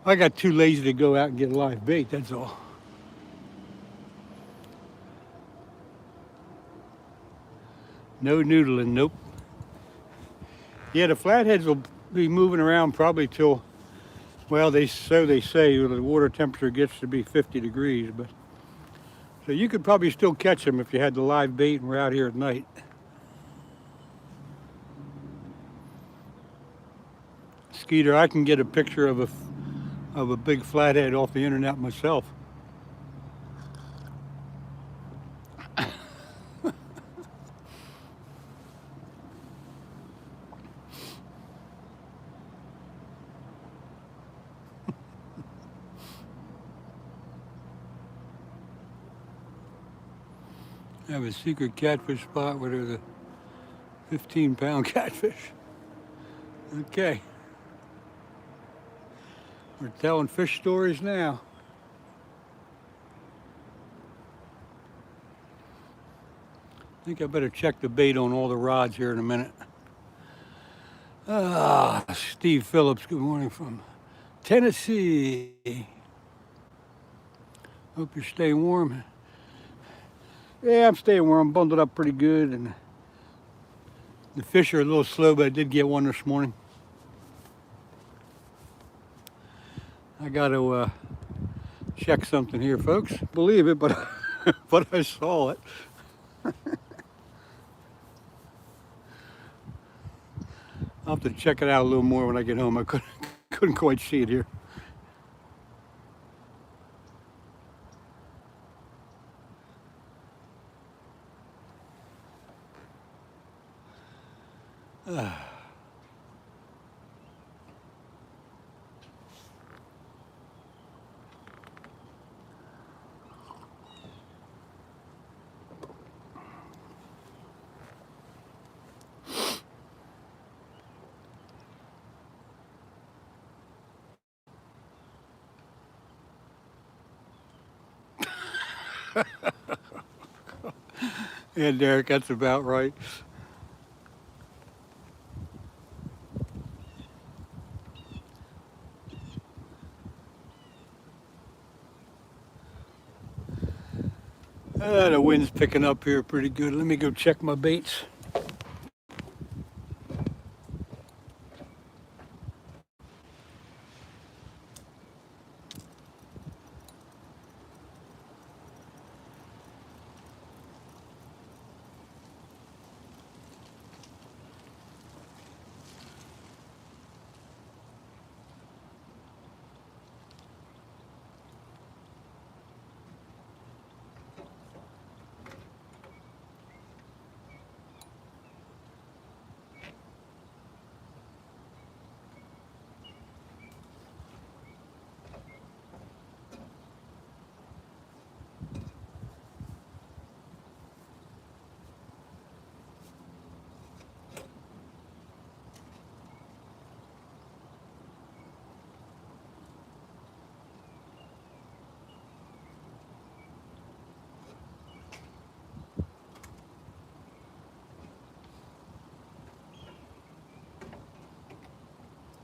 I got too lazy to go out and get live bait, that's all. No noodling, nope. Yeah, the flatheads will be moving around probably till, well, they say the water temperature gets to be 50 degrees, but so you could probably still catch them if you had the live bait and we're out here at night. Skeeter, I can get a picture of a big flathead off the internet myself. I have a secret catfish spot where there's a 15-pound catfish. Okay. We're telling fish stories now. I think I better check the bait on all the rods here in a minute. Steve Phillips, good morning from Tennessee. Hope you're staying warm. Yeah, I'm staying warm. I'm bundled up pretty good, and the fish are a little slow, but I did get one this morning. I got to check something here, folks. Believe it, but but I saw it. I'll have to check it out a little more when I get home. I couldn't quite see it here. Yeah, Derek, that's about right. The wind's picking up here pretty good. Let me go check my baits.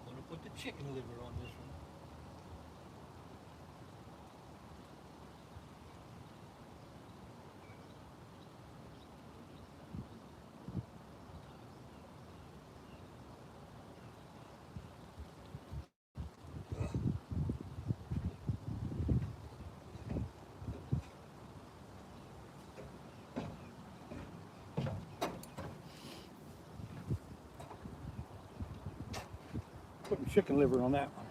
I'm gonna put the chicken liver on this one. Putting chicken liver on that one.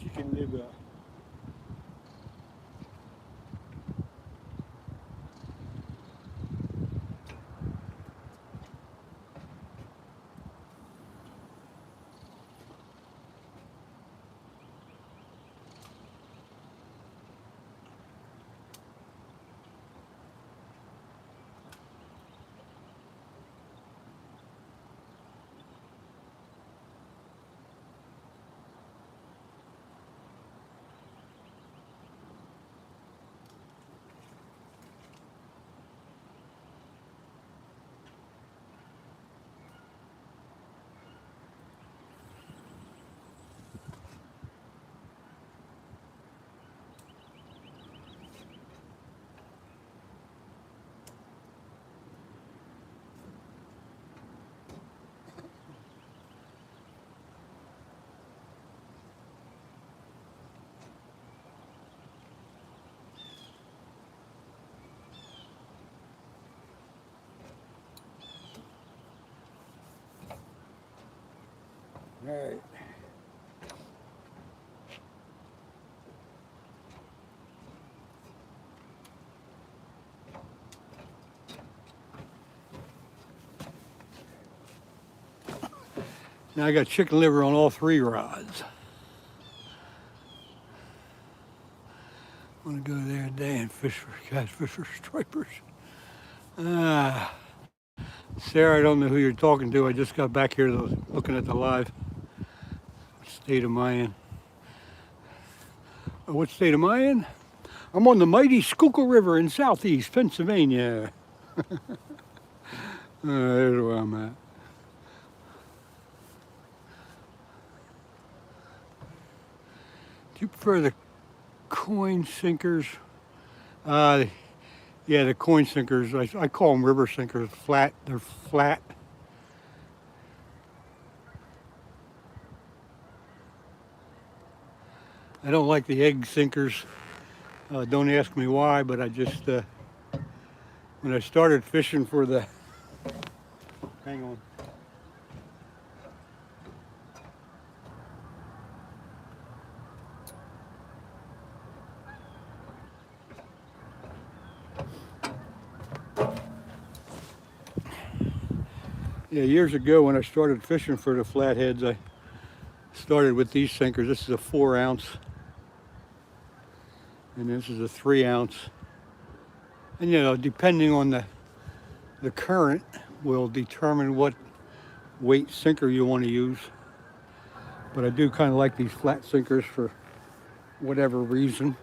Chicken liver. All right. Now I got chicken liver on all three rods. I'm gonna go there today and fish for catfish for stripers. Ah, Sarah, I don't know who you're talking to. I just got back here looking at the live. What state am I in? What state am I in? I'm on the mighty Schuylkill River in southeast Pennsylvania. There's where I'm at. you prefer the coin sinkers? Yeah, the coin sinkers, I call them river sinkers, flat, they're flat. I don't like the egg sinkers. Don't ask me why, but I just, when I started fishing for the, hang on. Yeah, years ago when I started fishing for the flatheads, I started with these sinkers. This is a 4-ounce, and this is a 3-ounce. And you know, depending on the current will determine what weight sinker you want to use. But I do kind of like these flat sinkers for whatever reason.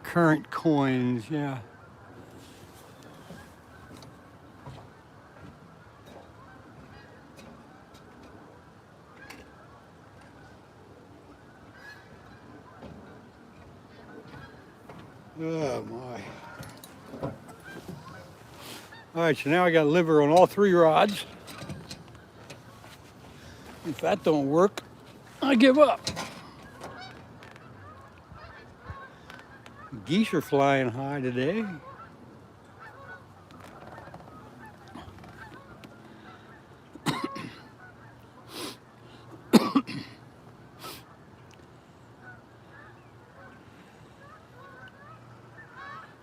Current coins, yeah. Oh my. All right, so now I got liver on all 3 rods. If that don't work, I give up. Geese are flying high today.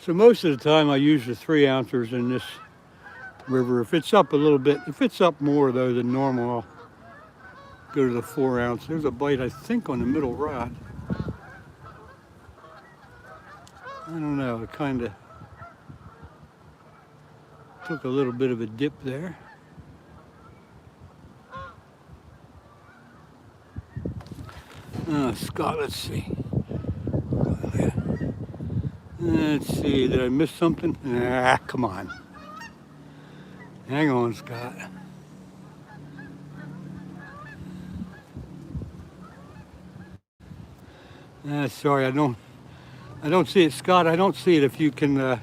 So most of the time I use the 3-ouncers in this river. If it's up a little bit, if it's up more though than normal, I'll go to the 4-ounce. There's a bite, I think, on the middle rod. I don't know, it kind of took a little bit of a dip there. Scott, let's see. Let's see, did I miss something? Ah, come on. Hang on, Scott. Sorry, I don't see it, Scott. I don't see it. If you can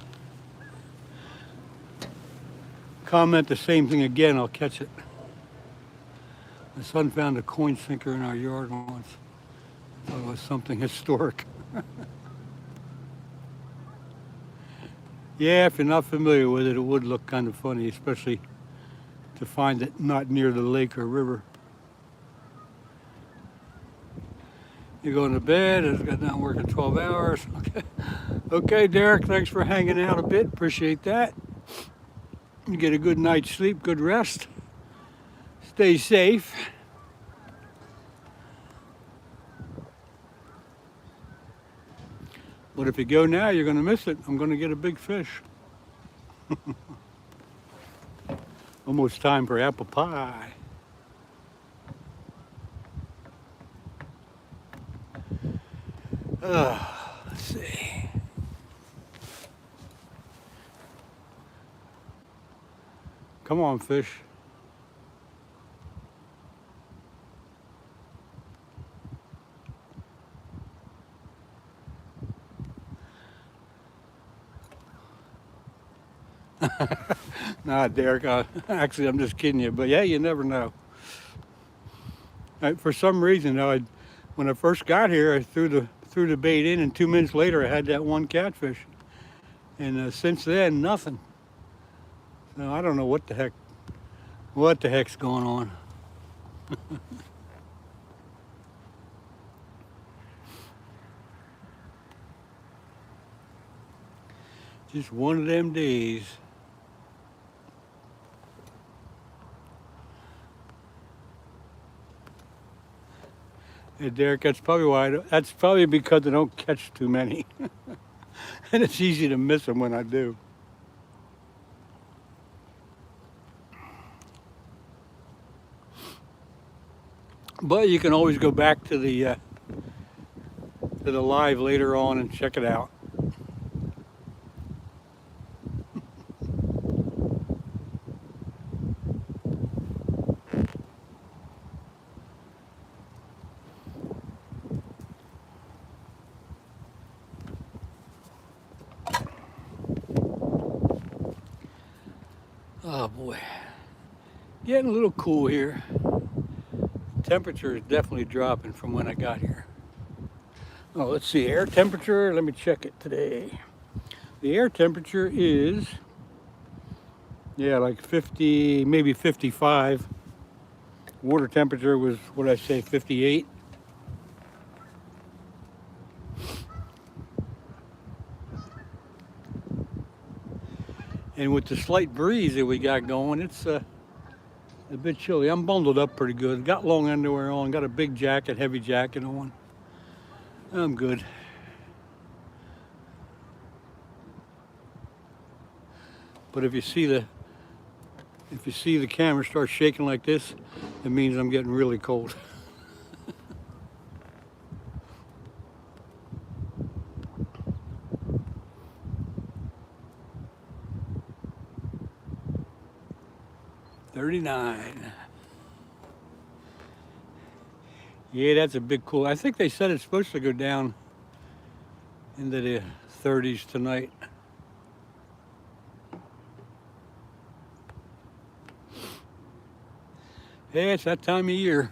comment the same thing again, I'll catch it. My son found a coin sinker in our yard once. I thought it was something historic. Yeah, if you're not familiar with it, it would look kind of funny, especially to find it not near the lake or river. You're going to bed, it's got down working 12 hours. Okay. Okay, Derek, thanks for hanging out a bit. Appreciate that. You get a good night's sleep, good rest. Stay safe. But if you go now, you're going to miss it. I'm going to get a big fish. Almost time for apple pie. Let's see. Come on, fish. Nah, Derek, actually, I'm just kidding you, but yeah, you never know. For some reason, though, when I first got here, I threw the bait in, and 2 minutes later, I had that one catfish. And since then, nothing. So I don't know what the heck's going on. Just one of them days. Hey, Derek, that's probably because I don't catch too many. And it's easy to miss them when I do. But you can always go back to the live later on and check it out. Boy, getting a little cool here. Temperature is definitely dropping from when I got here. Oh, let's see, air temperature, let me check it today. The air temperature is, yeah, like 50, maybe 55. Water temperature was, what did I say, 58. And with the slight breeze that we got going, it's a bit chilly. I'm bundled up pretty good. Got long underwear on, got a big jacket, heavy jacket on. I'm good. But if you see the camera start shaking like this, it means I'm getting really cold. $39. Yeah, that's a big cool. I think they said it's supposed to go down into the 30s tonight. Hey, it's that time of year.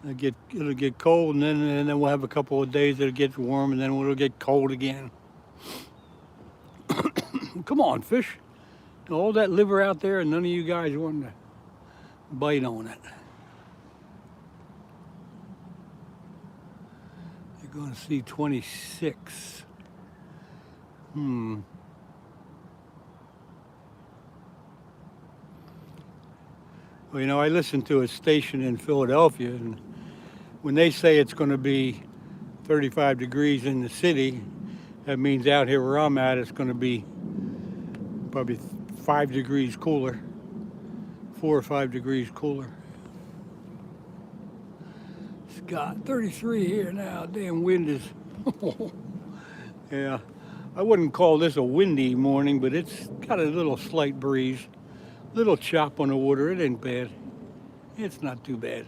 It'll get cold, and then we'll have a couple of days that'll get warm, and then it'll get cold again. Come on, fish. All that liver out there, and none of you guys want to bite on it. You're going to see 26. Well, you know, I listened to a station in Philadelphia, and when they say it's going to be 35 degrees in the city, that means out here where I'm at, it's going to be probably 5 degrees cooler, 4 or 5 degrees cooler. Scott, 33 here now. Damn wind is, yeah. I wouldn't call this a windy morning, but it's got a little slight breeze, little chop on the water. It ain't bad. It's not too bad.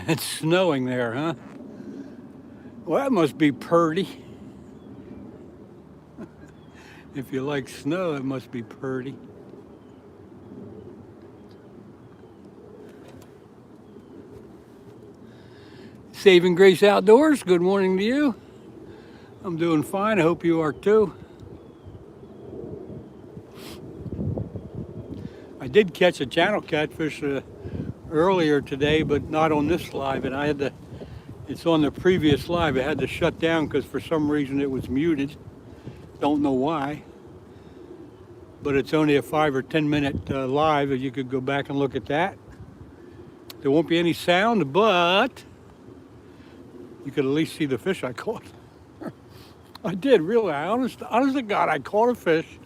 It's snowing there, huh? Well, that must be purty. If you like snow, it must be purty. Saving Grace Outdoors, good morning to you. I'm doing fine, I hope you are too. I did catch a channel catfish earlier today, but not on this live, and I had to, it's on the previous live, I had to shut down because for some reason it was muted. Don't know why, but it's only a 5 or 10 minute live, and you could go back and look at that. There won't be any sound, but you could at least see the fish I caught. I did, really. Honest to God, I caught a fish,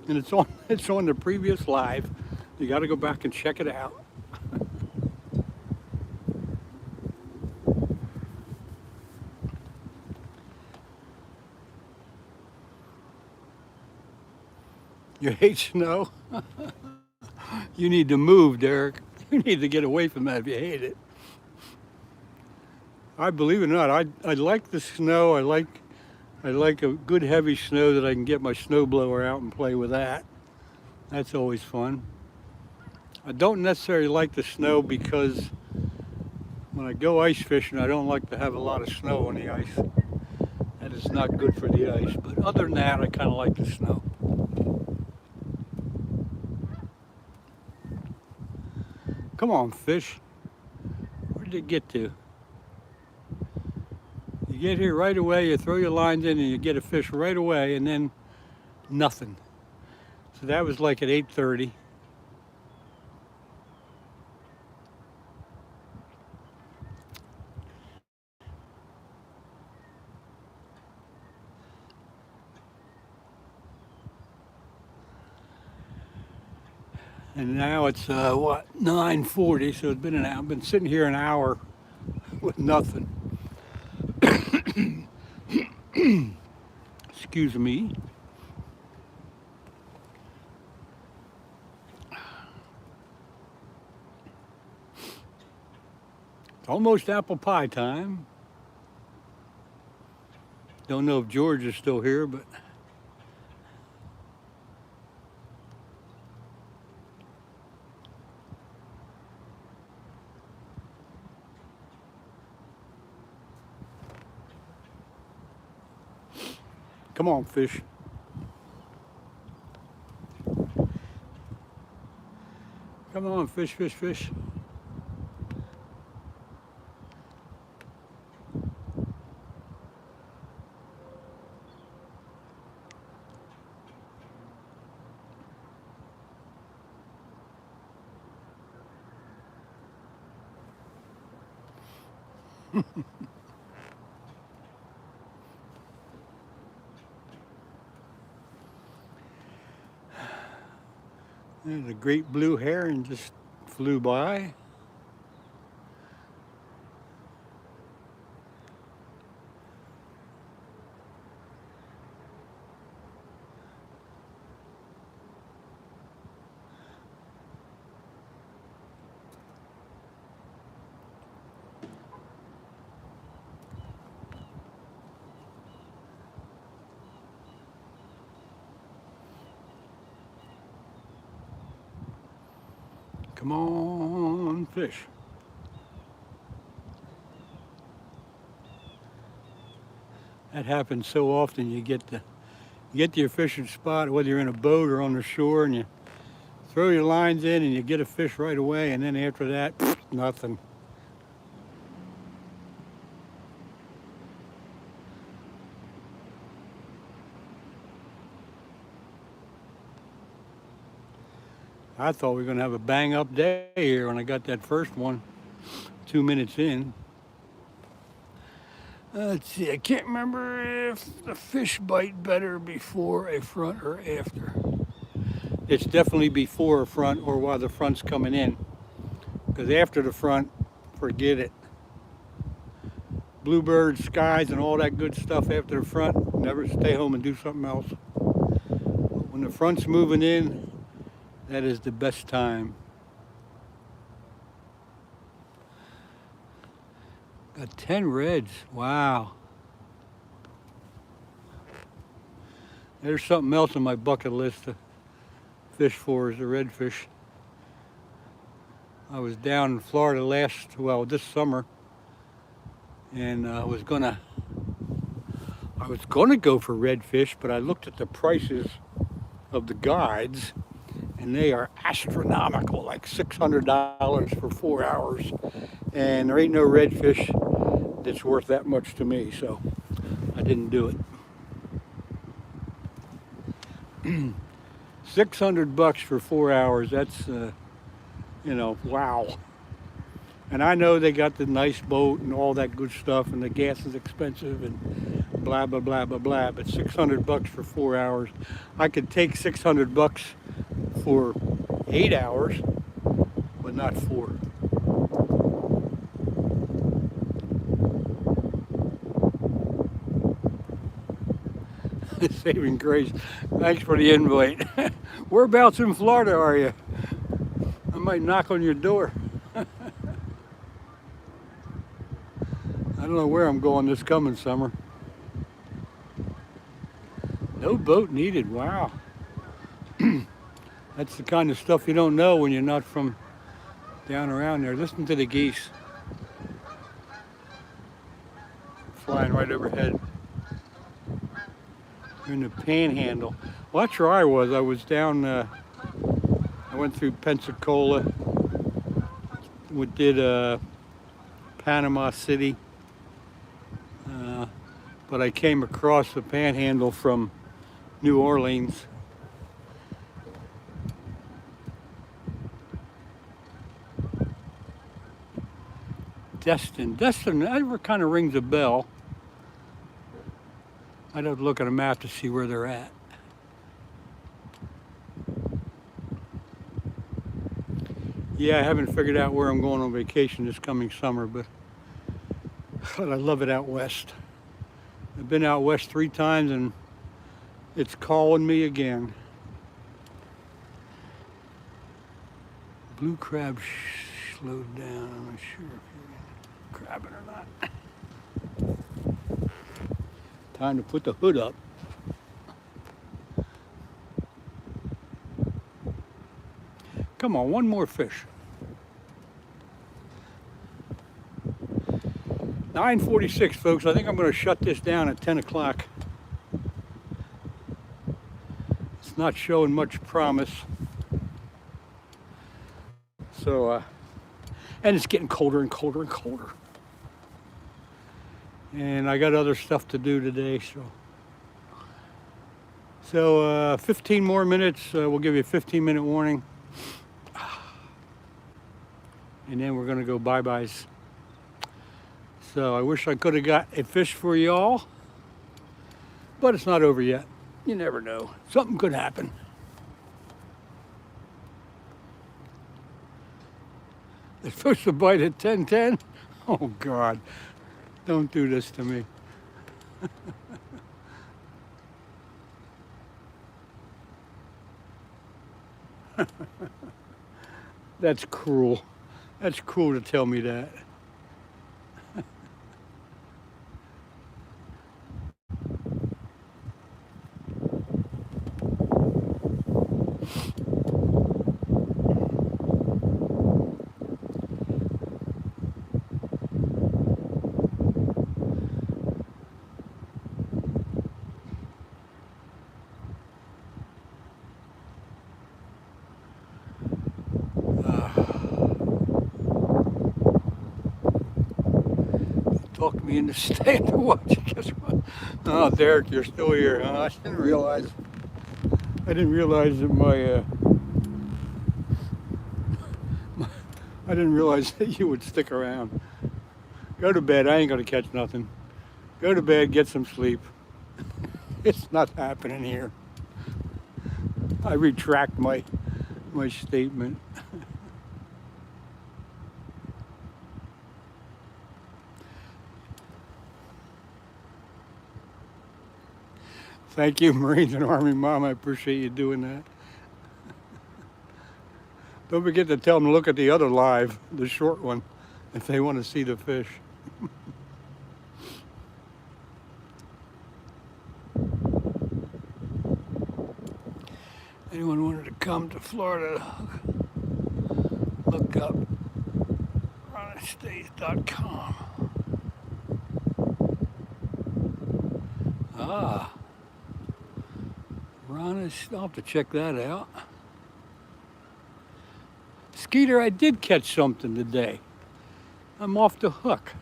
and it's on the previous live. You got to go back and check it out. You hate snow? You need to move, Derek. You need to get away from that if you hate it. I believe it or not, I like the snow. I like a good heavy snow that I can get my snowblower out and play with that. That's always fun. I don't necessarily like the snow because when I go ice fishing, I don't like to have a lot of snow on the ice. That is not good for the ice. But other than that, I kind of like the snow. Come on, fish. Where did it get to? You get here right away, you throw your lines in and you get a fish right away, and then nothing. So that was like at 8:30. And now it's what, 9:40, so it's been an hour. I've been sitting here an hour with nothing. Excuse me. It's almost apple pie time. Don't know if George is still here, but come on, fish. Come on, fish, fish, fish. There's a great blue heron just flew by. Come on, fish. That happens so often. You get to your fishing spot, whether you're in a boat or on the shore, and you throw your lines in and you get a fish right away, and then after that, nothing. I thought we were going to have a bang-up day here when I got that first one, 2 minutes in. Let's see, I can't remember if the fish bite better before a front or after. It's definitely before a front or while the front's coming in. Because after the front, forget it. Bluebirds, skies, and all that good stuff after the front, never stay home and do something else. But when the front's moving in, that is the best time. Got 10 reds, wow. There's something else on my bucket list to fish for, is the redfish. I was down in Florida this summer, and I was gonna go for redfish, but I looked at the prices of the guides, and they are astronomical, like $600 for 4 hours. And there ain't no redfish that's worth that much to me, so I didn't do it. 600 bucks for 4 hours, that's, wow. And I know they got the nice boat and all that good stuff, and the gas is expensive and blah, blah, blah, blah, blah, but 600 bucks for 4 hours. I could take 600 bucks for 8 hours, but not 4. Saving grace. Thanks for the invite. Whereabouts in Florida are you? I might knock on your door. I don't know where I'm going this coming summer. No boat needed, wow. That's the kind of stuff you don't know when you're not from down around there. Listen to the geese flying right overhead. You're in the Panhandle. Well, that's where I was. I was down, I went through Pensacola. We did Panama City. But I came across the Panhandle from New Orleans. Destin, that never kind of rings a bell. I'd have to look at a map to see where they're at. Yeah, I haven't figured out where I'm going on vacation this coming summer, but I love it out west. I've been out west 3 times and it's calling me again. Blue crab slowed down, I'm not sure if you're happen or not. Time to put the hood up. Come on, one more fish. 9:46, folks. I think I'm going to shut this down at 10 o'clock. It's not showing much promise. So, and it's getting colder and colder and colder. And I got other stuff to do today, so 15 more minutes. We'll give you a 15-minute warning. And then we're going to go bye-byes. So I wish I could have got a fish for y'all, but it's not over yet. You never know. Something could happen. They're supposed to bite at 10:10? Oh, God. Don't do this to me. That's cruel. That's cruel to tell me that. Talked me into staying to watch. Guess what? Oh, Derek, you're still here. I didn't realize that I didn't realize that you would stick around. Go to bed. I ain't gonna catch nothing. Go to bed. Get some sleep. It's not happening here. I retract my statement. Thank you, Marines and Army Mom. I appreciate you doing that. Don't forget to tell them to look at the other live, the short one, if they want to see the fish. Anyone wanted to come to Florida, look up ronestays.com. Ah. I'll have to check that out. Skeeter, I did catch something today. I'm off the hook.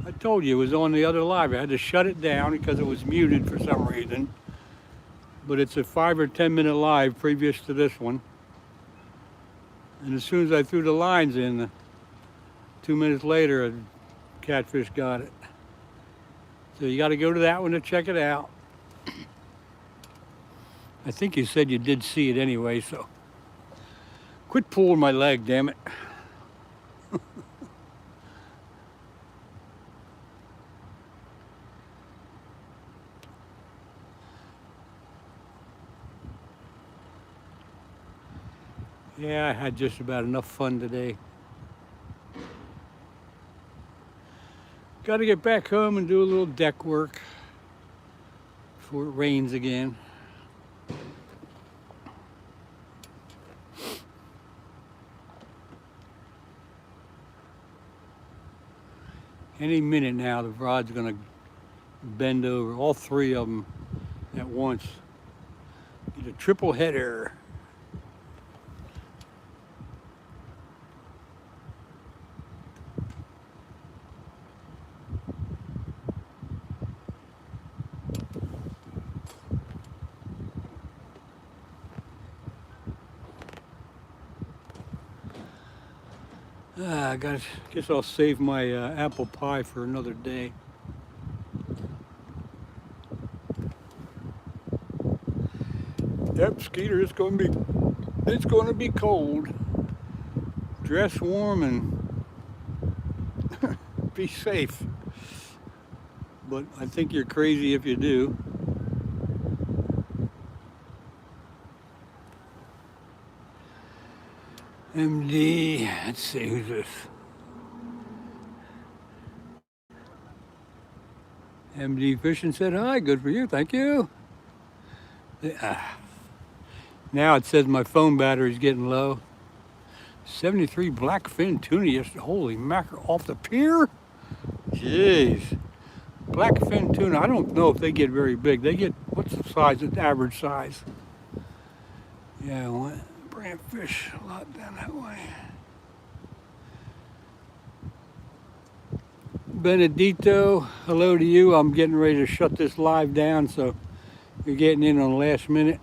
I told you it was on the other live. I had to shut it down because it was muted for some reason. But it's a 5 or 10 minute live previous to this one. And as soon as I threw the lines in, 2 minutes later, a catfish got it. So you got to go to that one to check it out. I think you said you did see it anyway, so quit pulling my leg, damn it. Yeah, I had just about enough fun today. Got to get back home and do a little deck work before it rains again. Any minute now, the rod's going to bend over, all three of them at once. Get a triple header. Guess I'll save my apple pie for another day. Yep, Skeeter, it's going to be cold. Dress warm and be safe. But I think you're crazy if you do. MD, let's see, who's this? MD Fishing said hi. Good for you. Thank you. Now it says my phone battery's getting low. 73 blackfin tuna yesterday. Holy mackerel, off the pier? Jeez. Blackfin tuna, I don't know if they get very big. They get, what's the size, the average size? Yeah, brand fish a lot down that way. Benedito, hello to you. I'm getting ready to shut this live down, so you're getting in on the last minute.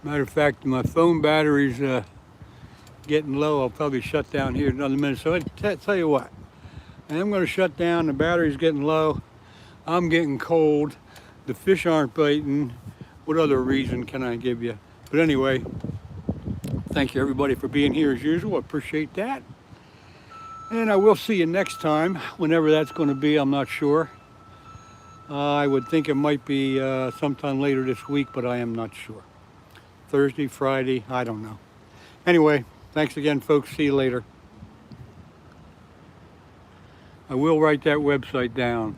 Matter of fact, my phone battery's getting low. I'll probably shut down here in another minute. So I tell you what, I'm going to shut down. The battery's getting low. I'm getting cold. The fish aren't biting. What other reason can I give you? But anyway, thank you everybody for being here as usual. I appreciate that. And I will see you next time, whenever that's going to be. I'm not sure. I would think it might be sometime later this week, but I am not sure. Thursday, Friday, I don't know. Anyway, thanks again, folks. See you later. I will write that website down.